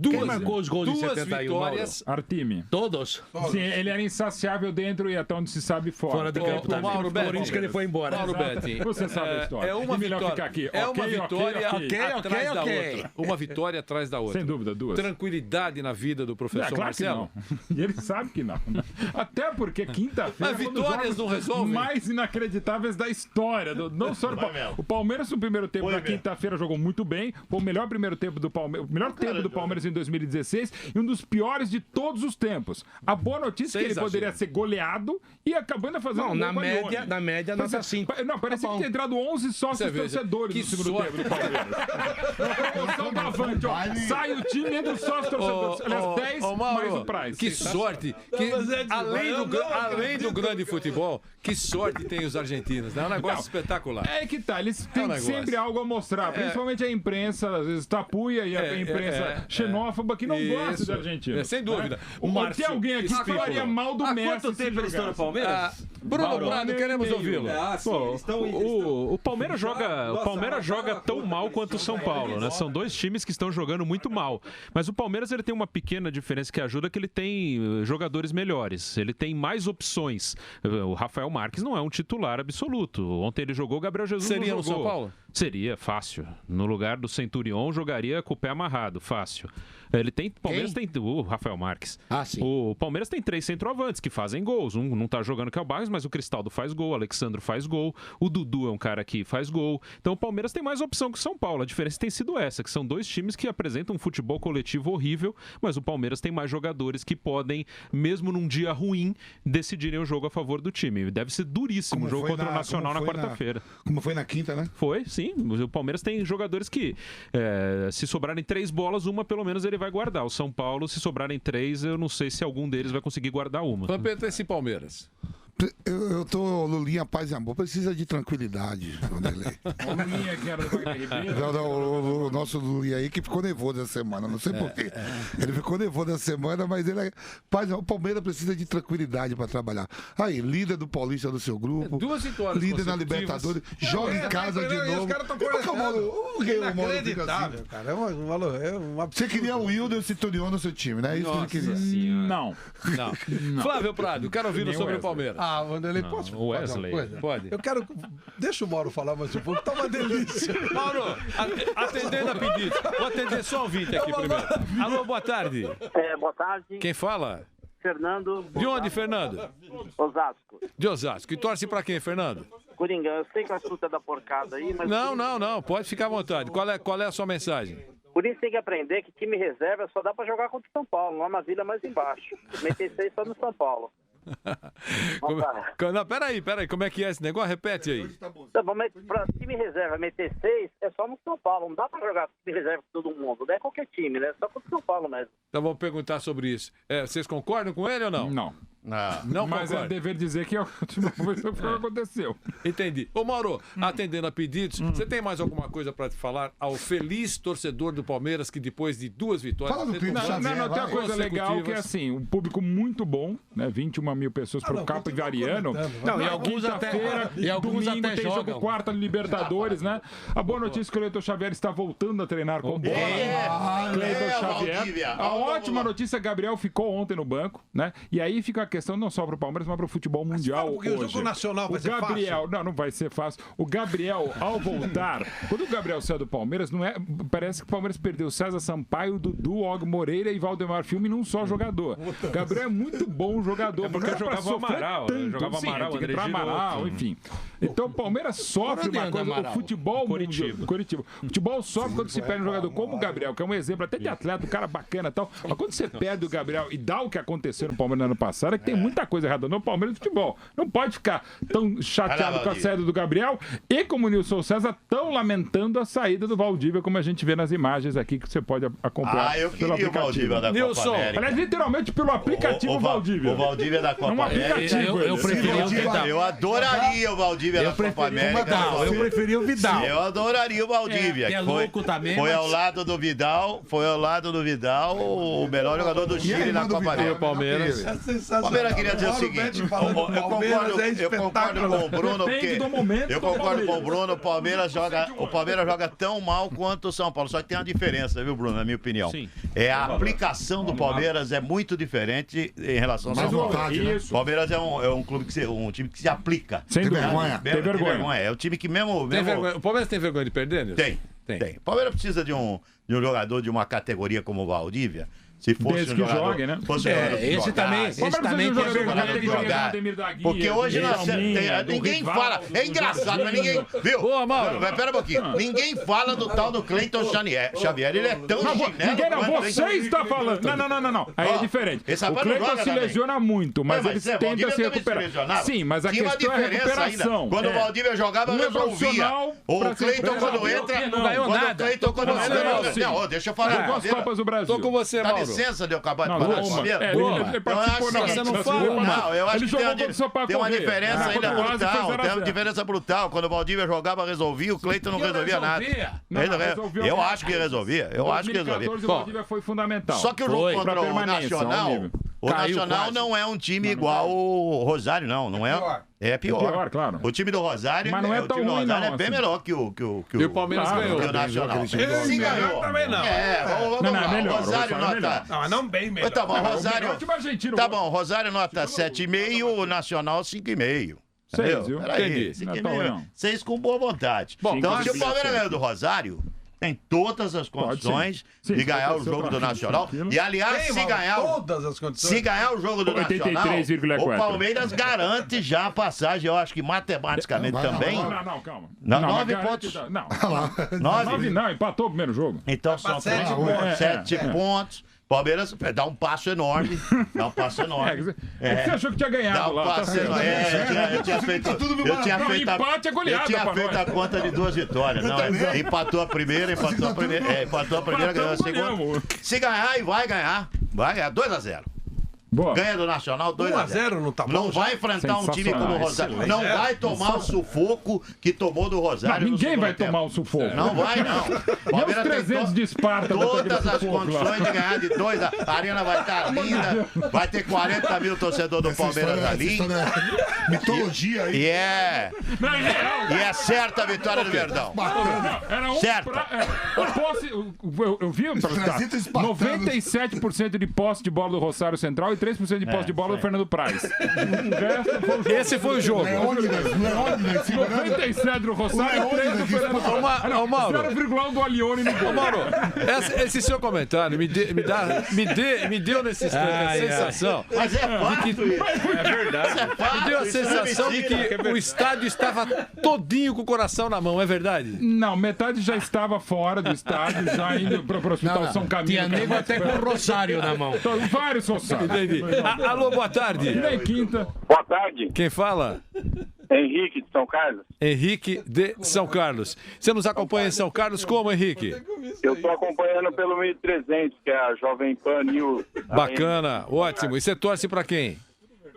Quem marcou os gols de 71, vitórias. Artime. Todos? Sim, ele era insaciável dentro e até onde se sabe fora. Fora do campo também. Mauro Betting. Por isso que ele foi embora. Mauro Betting. Você sabe a história. É uma melhor vitória. Ficar aqui. É uma vitória atrás da ok. outra. Uma vitória atrás da outra. Sem dúvida, 2. Tranquilidade na vida do professor claro Marcelo. Que não. E ele sabe que não. Até porque quinta-feira. Mas vitórias não resolvem. Mais inacreditáveis da história. Não só o Palmeiras no primeiro tempo da quinta-feira jogou muito bem. Foi o melhor primeiro tempo do Palmeiras. O melhor tempo do Palmeiras em 2016 e um dos piores de todos os tempos. A boa notícia é que ele poderia ser goleado e acabando a fazer um gol. Na média, nota 5. Não, parecia que tinha entrado 11 sócios torcedores no segundo tempo do Palmeiras. Promoção da Avante, ó. Sai o time entre os sócios torcedores. Aliás, 10 mais o Price. Que sorte. Além do grande futebol, que sorte tem os argentinos. É um negócio espetacular. É que tá, eles têm sempre algo a mostrar. Principalmente a imprensa, às vezes tapuia e a imprensa xenófoba que não gosta de argentino. Sem dúvida. Tem alguém aqui que falaria mal do Messi. Há quanto tempo eles estão no Palmeiras? Bruno Prado, queremos ouvi-lo. O Palmeiras joga tão mal quanto o São Paulo, né? São dois times que estão jogando muito mal. Mas o Palmeiras ele tem uma pequena diferença que ajuda, que ele tem jogadores melhores. Ele tem mais opções. O Rafael Marques não é um titular absoluto. Ontem ele jogou, o Gabriel Jesus Seria não jogou. no São Paulo? Seria, fácil. No lugar do Centurion, jogaria com o pé amarrado, fácil. Ele tem, Palmeiras tem o Rafael Marques. Sim. O Palmeiras tem 3 centroavantes que fazem gols. Um não tá jogando, que é o Barros, mas o Cristaldo faz gol, o Alexandro faz gol, o Dudu é um cara que faz gol. Então o Palmeiras tem mais opção que o São Paulo. A diferença tem sido essa, que são dois times que apresentam um futebol coletivo horrível, mas o Palmeiras tem mais jogadores que podem, mesmo num dia ruim, decidirem o jogo a favor do time. Deve ser duríssimo o jogo contra o Nacional na quarta-feira. Como foi na quinta, né? Foi, sim. O Palmeiras tem jogadores que, se sobrarem 3 bolas, uma pelo menos ele vai guardar. O São Paulo, se sobrarem 3, eu não sei se algum deles vai conseguir guardar uma. Vampeta, esse Palmeiras. Eu tô Lulinha, paz e amor. Precisa de tranquilidade, Vanderlei. O Lulinha que era do Wagner Ribeiro. O nosso Lulinha aí que ficou nervoso essa semana, não sei porquê. Ele ficou nervoso essa semana, mas ele o Palmeiras precisa de tranquilidade para trabalhar. Aí, líder do Paulista do seu grupo. 2 vitórias líder na Libertadores, joga em casa de novo. Os caras estão inacreditável, cara. Você queria o Wilder e o Centurion no seu time, né? É isso que ele queria. Não. Flávio Prado, quero ouvi-lo sobre o Palmeiras. Vanderlei, posso falar Wesley. uma coisa? Pode. Eu quero... Deixa o Mauro falar mais um pouco, tá uma delícia. Mauro, atendendo a pedido. Vou atender só o ouvinte aqui primeiro. Alô, boa tarde. Boa tarde. Quem fala? Fernando. De onde, Fernando? Osasco. De Osasco. E torce pra quem, Fernando? Coringão, eu sei que a assunto é da porcada aí, mas... Não. Pode ficar à vontade. Qual é a sua mensagem? Por isso tem que aprender que time reserva só dá pra jogar contra o São Paulo, não é uma vila mais embaixo. Meter 6 só no São Paulo. Não, peraí, como é que é esse negócio? Repete aí. Pra time reserva meter 6 é só no São Paulo, não dá pra jogar time reserva com todo mundo, não é qualquer time, né? Só contra o São Paulo mesmo. Então vamos perguntar sobre isso. Vocês concordam com ele ou não? Não. Não mas concordo. É dever dizer que a última vez foi o que aconteceu. Entendi. Ô Mauro, atendendo a pedidos, você tem mais alguma coisa para te falar ao feliz torcedor do Palmeiras que depois de 2 vitórias... Não, tem uma coisa legal que é assim, um público muito bom, né? 21 mil pessoas pro Capivariano. Não, e alguns até domingo tem jogam. jogo quarta Libertadores, né? A boa notícia é que o Cleiton Xavier está voltando a treinar com bola. Cleiton Xavier. A ótima notícia é que Gabriel ficou ontem no banco, né? E aí fica a questão não só para o Palmeiras, mas para o futebol mundial hoje. O jogo nacional vai ser fácil. Não vai ser fácil. O Gabriel, ao voltar, quando o Gabriel saiu do Palmeiras, parece que o Palmeiras perdeu César Sampaio, Dudu, Og Moreira e Valdemar Filme num só jogador. O Gabriel é muito bom jogador. Porque jogava o Amaral. Jogava Amaral, André Amaral, enfim. Então o Palmeiras sofre uma coisa. O futebol Curitiba. O futebol sofre quando se perde um jogador como o Gabriel, que é um exemplo até de atleta, um cara bacana e tal. Mas quando você perde o Gabriel e dá o que aconteceu no Palmeiras no ano passado, é que tem muita coisa errada no Palmeiras do futebol. Não pode ficar tão chateado com a saída do Gabriel e como o Nilson César tão lamentando a saída do Valdívia, como a gente vê nas imagens aqui que você pode acompanhar eu pelo queria aplicativo. o Valdívia da Copa América. Aliás, literalmente pelo aplicativo Valdívia. O Valdívia da Copa América. Eu preferia o Vidal. Eu adoraria o Valdívia da Copa América. Eu preferia o Vidal. Eu adoraria o Valdívia. Que é louco também. Foi ao lado do Vidal, o melhor jogador do Chile na Copa América. Palmeiras. Palmeiras queria dizer o seguinte, eu concordo com o Bruno, porque eu concordo com o Bruno, o Palmeiras joga tão mal quanto o São Paulo, só que tem uma diferença, viu, Bruno, na minha opinião. Sim. A aplicação do Palmeiras é muito diferente em relação ao São Paulo. O Palmeiras é um clube um time que se aplica. Sem vergonha. Tem vergonha. É o time que mesmo... O Palmeiras tem vergonha de perder, Nilson? Tem. O Palmeiras precisa de um jogador de uma categoria como o Valdívia. Se fosse um jogador, jogue, né? Esse também tem vergonha de jogar. Porque hoje ninguém fala. É engraçado, mas ninguém. Viu? Boa, Mauro. Pera um pouquinho. Ninguém fala do tal do Cleiton Xavier. Ele é tão ninguém não. Você está falando. Não. Aí é diferente. O Cleiton se lesiona muito, mas ele tenta se recuperar. Sim, mas a questão é a recuperação. Quando o Valdívia jogava, resolvia. O Cleiton, quando entra, não ganhou nada. Não, deixa eu falar. Duas Copas do Brasil. Tô com você, Mauro. Licença de eu acabar de falar. Ele participou na você não fala. Não, eu acho que tem uma diferença ainda brutal. Tem uma diferença brutal. Quando o Valdívia jogava, resolvia, o Cleiton não resolvia nada. Eu acho que resolvia. O Valdívia foi fundamental. Só que o jogo contra o Nacional, O Nacional não é um time igual o Rosário, não é? É pior. É pior, claro. O time do Rosário, Mas não é tão ruim, não, é bem assim. melhor que o E o Palmeiras ganhou. que o Nacional. Sim, ganhou. também não. Vamos Não, lá. é melhor. Rosário O Rosário é nota... melhor. Não, mas não bem melhor. Tá bom, Rosário... O time argentino. Tá bom, Rosário nota 7,5, o Nacional 5,5. 6, viu? Peraí, Entendi. Não é tão ruim, não. 6 com boa vontade. Bom, Então, se o 5,5. Palmeiras ganhar do Rosário, tem todas as condições Sim, de ganhar o pode ser jogo do pra Nacional. tranquilo. E, aliás, se ganhar, todas as condições. se ganhar o jogo do Nacional, 83,4. o Palmeiras garante já a passagem, eu acho que matematicamente também. Não, calma. Não, mas 9 garante- pontos. Não. 9? Não, empatou o primeiro jogo. Então são 7 7 pontos. pontos. Palmeiras dá um passo enorme. Dá um passo enorme. Você achou que tinha ganhado Dá um lá. passo enorme. Eu tinha feito. Eu tinha Não, feito empate é goleada, eu tinha pra feito nós. a conta de 2 vitórias. Não, empatou a primeira, ganhou a segunda. Ganhamos. Se ganhar, e vai ganhar. Vai ganhar 2-0. Boa. Ganha do Nacional 2-0. 1-0 não tá bom. Não vai enfrentar um time como o Rosário. Não vai tomar o sufoco que tomou do Rosário. Não, ninguém no vai segundo tomar tempo. o sufoco. Não vai, não. Nem os 300 de Esparta vai ter Todas as sufoco lá. condições de ganhar de 2. A arena vai estar linda. Vai ter 40 mil torcedores do Palmeiras ali. Mitologia aí. E é certa a vitória do Verdão. Era um Certo. Eu vi o resultado. 97% de posse de bola do Rosário Central e 3% de posse de bola do Fernando Praz. O resto foi o jogo. Esse foi o jogo. Leônidas, 97 do Rosário e 3 do Fernando Praz. Ô, Mauro. 0,1 do Alione no gol. Ô, Mauro, esse seu comentário me deu nesse instante a sensação. Mas é fato isso. É verdade. Isso é fato. Me deu a isso não é sensação de mentira. que o estádio estava todinho com o coração na mão, é verdade? Não, metade já estava fora do estádio, já indo para o Hospital São Camilo. Tinha nego até com o rosário na mão. Então, vários Rosários. Entendi. Alô, boa tarde. E nem quinta. Boa tarde, Quem fala? Henrique de São Carlos. Henrique de São Carlos. Você nos acompanha em São Carlos como, Henrique? Eu estou acompanhando pelo 1300, que é a Jovem Pan News. Bacana, ótimo. E você torce pra quem?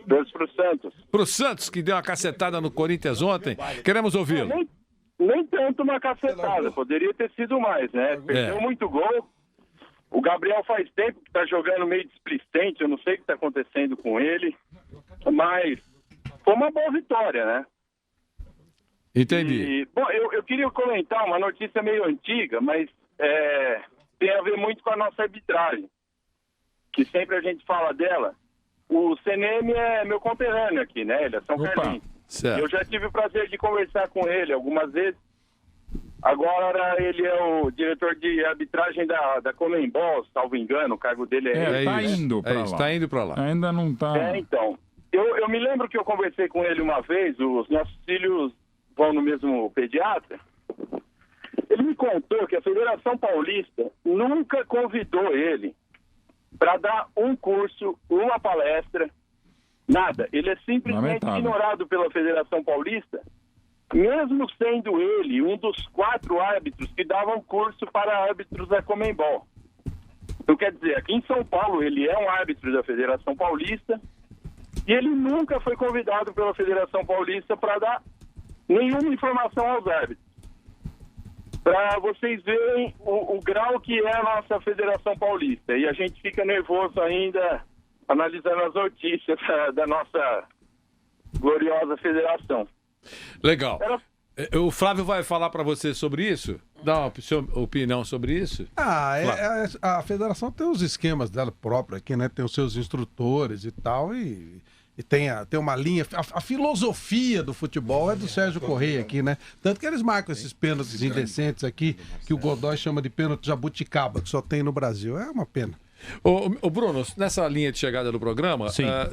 Torço pro Santos. Pro Santos, que deu uma cacetada no Corinthians ontem. Queremos ouvi-lo. Nem tanto uma cacetada, poderia ter sido mais, né? Perdeu muito gol. O Gabriel faz tempo que tá jogando meio displicente, eu não sei o que tá acontecendo com ele, mas foi uma boa vitória, né? Entendi. E, bom, eu queria comentar uma notícia meio antiga, mas tem a ver muito com a nossa arbitragem, que sempre a gente fala dela. O CNM é meu conterrâneo aqui, né? Ele é São Carlinhos. Certo. Eu já tive o prazer de conversar com ele algumas vezes. Agora ele é o diretor de arbitragem da Conmebol, salvo engano, o cargo dele Tá indo pra lá. Tá indo pra lá. Ainda não tá. Então. Eu me lembro que eu conversei com ele uma vez, os nossos filhos vão no mesmo pediatra. Ele me contou que a Federação Paulista nunca convidou ele para dar um curso, uma palestra, nada. Ele é simplesmente ignorado pela Federação Paulista, mesmo sendo ele um dos 4 árbitros que davam curso para árbitros da Conmebol. Então, quer dizer, aqui em São Paulo ele é um árbitro da Federação Paulista e ele nunca foi convidado pela Federação Paulista para dar nenhuma informação aos árbitros. Para vocês verem o grau que é a nossa Federação Paulista. E a gente fica nervoso ainda analisando as notícias da nossa gloriosa federação. Legal. O Flávio vai falar para você sobre isso? Dá uma sua opinião sobre isso? A federação tem os esquemas dela própria aqui, né? Tem os seus instrutores e tal, e tem uma linha. A filosofia do futebol é do Sérgio Correia aqui, né? Tanto que eles marcam esses pênaltis indecentes aqui, que o Godoy chama de pênalti jabuticaba, que só tem no Brasil. É uma pena. Ô Bruno, nessa linha de chegada do programa,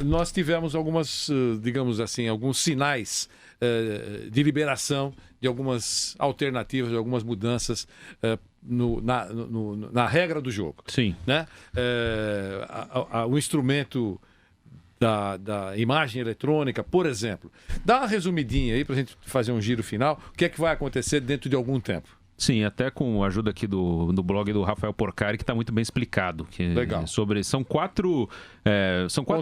nós tivemos algumas, digamos assim, alguns sinais de liberação de algumas alternativas, de algumas mudanças na regra do jogo. Sim. Né? O instrumento da imagem eletrônica, por exemplo. Dá uma resumidinha aí para a gente fazer um giro final. O que é que vai acontecer dentro de algum tempo? Sim, até com a ajuda aqui do blog do Rafael Porcari, que está muito bem explicado. Legal. São quatro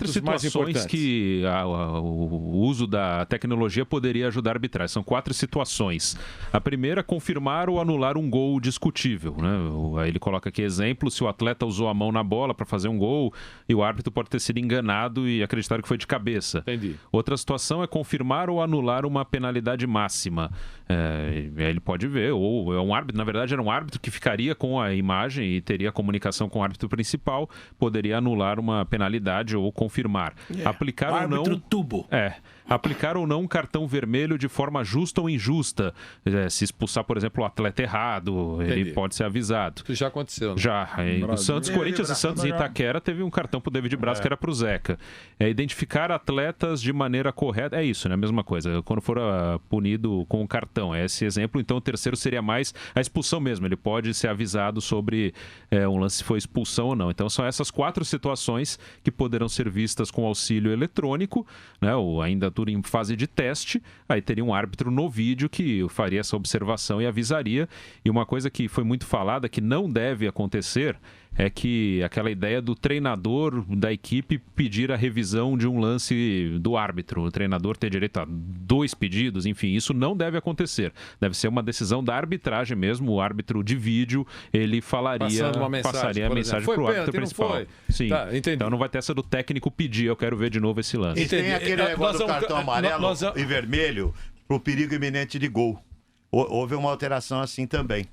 situações que o uso da tecnologia poderia ajudar a arbitrar. São 4 situações. A primeira, confirmar ou anular um gol discutível, né? Aí ele coloca aqui exemplo, se o atleta usou a mão na bola para fazer um gol e o árbitro pode ter sido enganado e acreditar que foi de cabeça. Entendi. Outra situação é confirmar ou anular uma penalidade máxima. Ele pode ver, ou é um árbitro, na verdade era um árbitro que ficaria com a imagem e teria comunicação com o árbitro principal, poderia anular uma penalidade ou confirmar. Aplicar ou não... tubo. Aplicar ou não um cartão vermelho de forma justa ou injusta. Se expulsar, por exemplo, o atleta errado, ele pode ser avisado. Isso já aconteceu, né? Já. O Santos, Corinthians e Santos em Itaquera teve um cartão pro David Braz que era pro Zeca. Identificar atletas de maneira correta. É isso, né? A mesma coisa. Quando for punido com o cartão. É esse exemplo. Então, o terceiro seria mais a expulsão mesmo. Ele pode ser avisado sobre um lance se foi expulsão ou não. Então, são essas 4 situações que poderão ser vistas com auxílio eletrônico, né? Ou ainda tudo em fase de teste. Aí teria um árbitro no vídeo que faria essa observação e avisaria. E uma coisa que foi muito falada, que não deve acontecer, é que aquela ideia do treinador da equipe pedir a revisão de um lance do árbitro. O treinador ter direito a 2 pedidos, enfim, isso não deve acontecer. Deve ser uma decisão da arbitragem mesmo. O árbitro de vídeo, ele passaria a mensagem para o árbitro principal. Sim. Tá, então não vai ter essa do técnico pedir, eu quero ver de novo esse lance. E tem aquele negócio do cartão amarelo e vermelho pro perigo iminente de gol. Houve uma alteração assim também.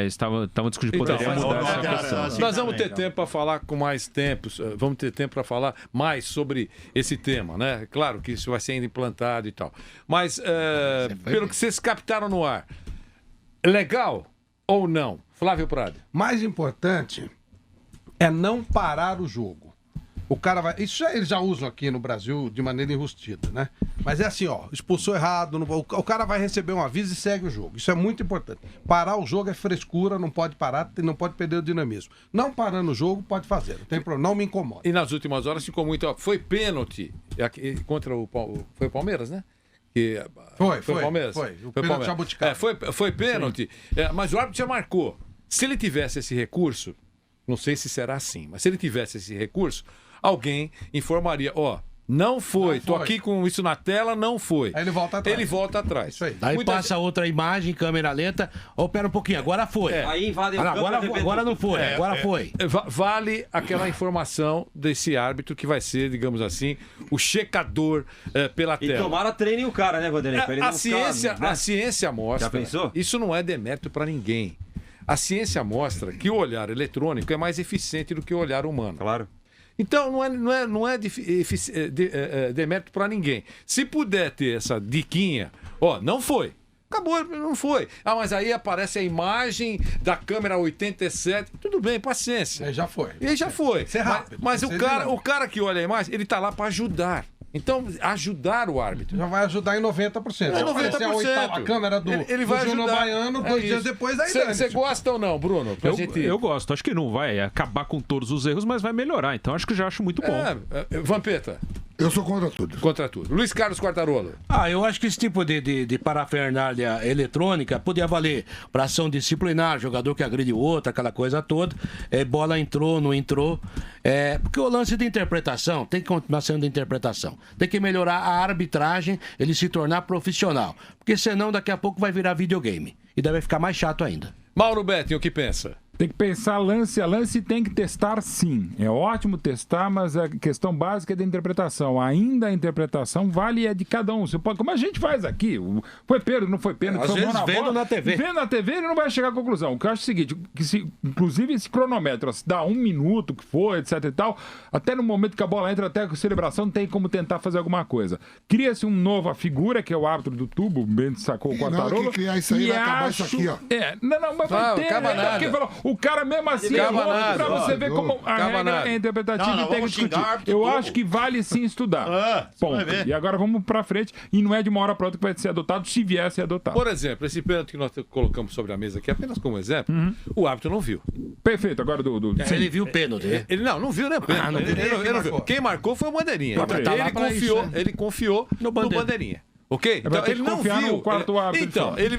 Estavam discutindo, poderia mudar essa questão. Nós vamos ter tempo para falar com mais tempo, vamos ter tempo para falar mais sobre esse tema, né? Claro que isso vai ser ainda implantado e tal. Mas, pelo que vocês captaram no ar, legal ou não? Flávio Prado. Mais importante é não parar o jogo. O cara vai... Isso eles já usam aqui no Brasil de maneira enrustida, né? Mas é assim, expulsou errado, o cara vai receber um aviso e segue o jogo. Isso é muito importante. Parar o jogo é frescura, não pode parar, não pode perder o dinamismo. Não parando o jogo, pode fazer, não tem problema, não me incomoda. E nas últimas horas ficou muito... Foi pênalti contra foi o Palmeiras, né? Foi o Palmeiras. Foi o pênalti Jabuticaba. Foi pênalti, mas o árbitro já marcou. Se ele tivesse esse recurso, não sei se será assim, mas se ele tivesse esse recurso, alguém informaria, não foi, tô aqui com isso na tela, não foi. Aí ele volta atrás. Ele volta atrás. Isso aí. Daí passa outra imagem, câmera lenta, pera um pouquinho, agora foi. Aí invade agora não foi, agora foi. Vale aquela informação desse árbitro que vai ser, digamos assim, o checador pela tela. E tomara treinem o cara, né, Vanderlei? A ciência mostra, já pensou? Isso não é demérito para ninguém. A ciência mostra que o olhar eletrônico é mais eficiente do que o olhar humano. Claro. Então, não é demérito para ninguém. Se puder ter essa diquinha, não foi. Acabou, não foi. Mas aí aparece a imagem da câmera 87. Tudo bem, paciência. Aí já foi. E já foi. Isso é rápido. Mas o cara que olha a imagem, ele tá lá para ajudar. Então, ajudar o árbitro. Já vai ajudar em 90%. É 90%. A câmera do ele vai Júnior Baiano, 2 dias depois, aí Você gosta ou não, Bruno? Eu gosto. Acho que não vai acabar com todos os erros, mas vai melhorar. Então, acho que já acho muito bom. Vampeta. Eu sou contra tudo. Contra tudo. Luiz Carlos Quartarolo. Eu acho que esse tipo de parafernália eletrônica podia valer para ação disciplinar, jogador que agride o outro, aquela coisa toda. Bola entrou, não entrou. Porque o lance de interpretação tem que continuar sendo interpretação. Tem que melhorar a arbitragem, ele se tornar profissional. Porque senão daqui a pouco vai virar videogame. E daí vai ficar mais chato ainda. Mauro Betting, o que pensa? Tem que pensar lance a lance e tem que testar sim. É ótimo testar, mas a questão básica é da interpretação. Ainda a interpretação vale de cada um. Você pode, como a gente faz aqui, foi pênalti, não foi pênalti. Às vezes vendo na TV. Vendo na TV ele não vai chegar à conclusão. O que eu acho é o seguinte, inclusive esse cronômetro, se dá 1 minuto que foi, etc e tal, até no momento que a bola entra, até com a celebração, tem como tentar fazer alguma coisa. Cria-se uma nova figura, que é o árbitro do tubo, o Bento sacou o Quartarolo. Na hora que criar isso aí, vai acabar isso aqui, ó. Mas vai ter, o cara mesmo assim errou pra você ver como a regra é interpretativa e tem que discutir. Eu acho que vale sim estudar. Ponto. E agora vamos pra frente e não é de uma hora pra outra que vai ser adotado, se vier a ser adotado. Por exemplo, esse pênalti que nós colocamos sobre a mesa aqui, apenas como exemplo, o árbitro não viu. Perfeito, agora ele viu o pênalti, né? Ele não viu, né? Ele não viu. Quem marcou foi o Bandeirinha. Ele confiou no Bandeirinha. Ok? Vai ter Ele que não confiar viu. no quarto árbitro. Então, ele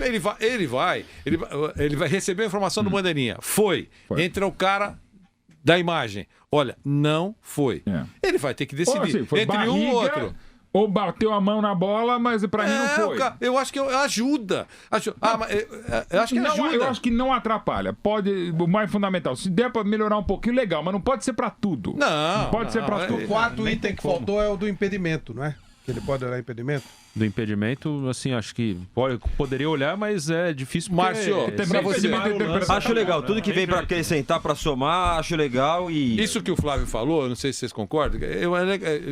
vai receber a informação do bandeirinha. Foi. Entra o cara da imagem. Olha, não foi. Ele vai ter que decidir Assim, foi entre barriga, um ou outro. Ou bateu a mão na bola, mas pra mim não foi. Eu acho que ajuda. Eu acho que não, ajuda. Eu acho que não atrapalha. Pode, o mais fundamental. Se der pra melhorar um pouquinho, legal, mas não pode ser pra tudo. Não pode ser pra tudo. O quarto item que faltou é o do impedimento, não é? Que ele pode olhar impedimento? Do impedimento, assim, acho que poderia olhar, mas é difícil. Márcio, pra você. Acho legal. Tudo que vem pra acrescentar, pra somar, acho legal e... Isso que o Flávio falou, eu não sei se vocês concordam,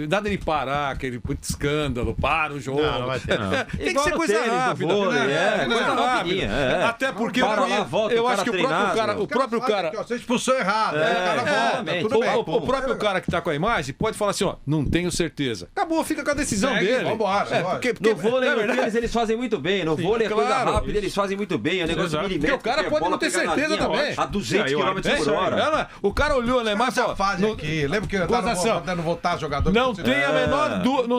nada ele parar, aquele escândalo, para o jogo. Não vai ter, não. Tem que ser coisa rápida. Coisa rapidinha. Até porque eu acho que o próprio cara... Você expulsou errado. Aí o cara volta, tudo bem. O próprio cara que tá com a imagem pode falar assim, ó, não tenho certeza. Acabou, fica com a decisão dele. Vambora. No vôlei, eles fazem muito bem. No vôlei, é coisa rápida, eles fazem muito bem. É um negócio milimétrico. Porque o cara pode não ter certeza também. A 200 km por hora. O cara olhou, né? Mas fase aqui. Lembra que eu tava tentando votar jogador? Não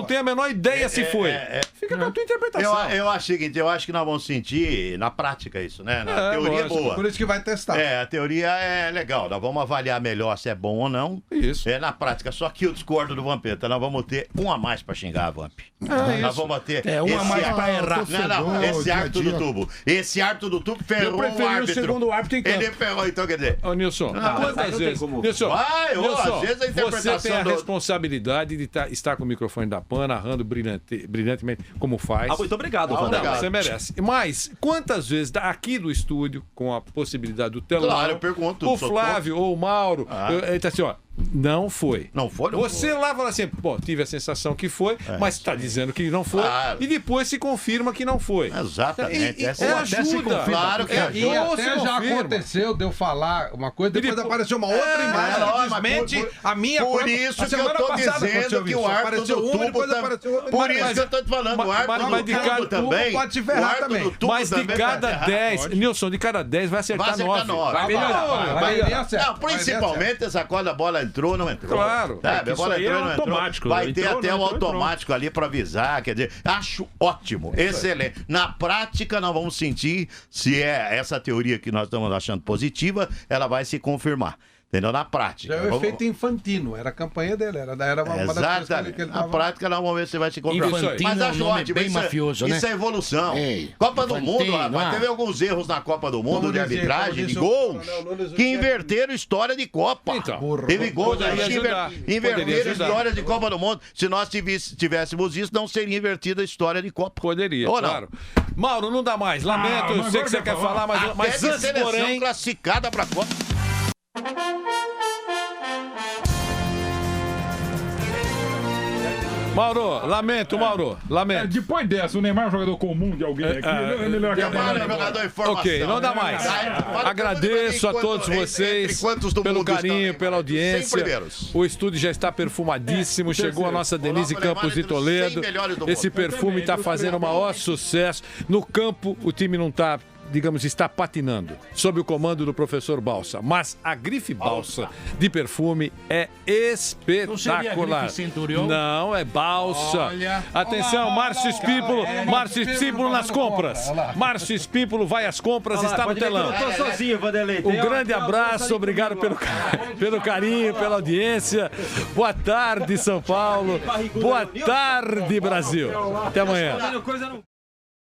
tem a menor ideia se foi. Fica com a tua interpretação. Eu acho o seguinte, eu acho que nós vamos sentir na prática isso, né? Na teoria é boa. Por isso que vai testar. A teoria é legal. Nós vamos avaliar melhor se é bom ou não. Isso. Na prática. Só que eu discordo do Vampeta. Nós vamos ter um a mais pra xingar a Vamp. Nós vamos ter um a mais pra errar. Não, esse árbitro do tubo. Esse árbitro do tubo ferrou o árbitro. O segundo árbitro em campo. Ele ferrou, então quer dizer... Ô, Nilson, quantas vezes... Nilson, às vezes a interpretação você tem a responsabilidade de estar com o microfone da PAN, narrando brilhantemente como faz. Muito obrigado, Você merece. Mas, quantas vezes, aqui do estúdio, com a possibilidade do telão... Claro, eu pergunto. O Flávio ou o Mauro, ele tá assim, ó... Não foi. Não foi? Você lá fala assim, pô, tive a sensação que foi, mas tá dizendo que não foi, e depois se confirma que não foi. Exatamente. Ajuda. Claro que ajuda. E até já aconteceu de eu falar uma coisa, depois apareceu uma outra imagem que desmente a minha Por isso que eu tô dizendo que o árbitro do tubo também... Por isso que eu tô te falando, o árbitro do tubo também... Pode te ferrar também. Mas de cada 10, Nilson, de cada 10 vai acertar 9. Vai melhorar. Não, principalmente essa quando a bola entrou, não entrou. Claro. A bola entrou, não entrou. Automático. Vai ter até o automático ali pra avisar. Quer dizer, acho ótimo, excelente. Na prática, nós vamos sentir se é essa teoria que nós estamos achando positiva, ela vai se confirmar. Entendeu? Na prática. Já é o efeito Infantino, era a campanha dele, era uma das coisas que ele Na prática, nós vamos ver se vai se confirmar. Mas acho ótimo, bem mafioso, né? Isso é evolução. Copa do Mundo, rapaz, teve alguns erros na Copa do Mundo de arbitragem, de gols, que inverteram história de Copa. Teve gols aí que inverteram história de Copa do Mundo. Se nós tivéssemos isso, não seria invertida a história de Copa. Poderia, claro. Mauro, não dá mais. Lamento, eu sei que você quer falar, mas antes, porém... classificada pra Copa. Mauro, lamento. Depois dessa, o Neymar é um jogador comum de alguém aqui. Neymar é um jogador de informação. Ok, não dá mais. Agradeço a todos vocês pelo carinho, pela audiência. O estúdio já está perfumadíssimo. Chegou a nossa Denise Campos de Toledo. Esse perfume está fazendo o maior sucesso. No campo, o time não está... digamos, está patinando, sob o comando do professor Balsa. Mas a grife Balsa de perfume é espetacular. Não, é Balsa. Atenção, Márcio Espípulo. Márcio Espípulo nas compras. Márcio Espípulo vai às compras, está no telão. Eu tô sozinho, Vanderlei. Um grande abraço, obrigado pelo carinho, pela audiência. Boa tarde, São Paulo. Boa tarde, Brasil. Até amanhã.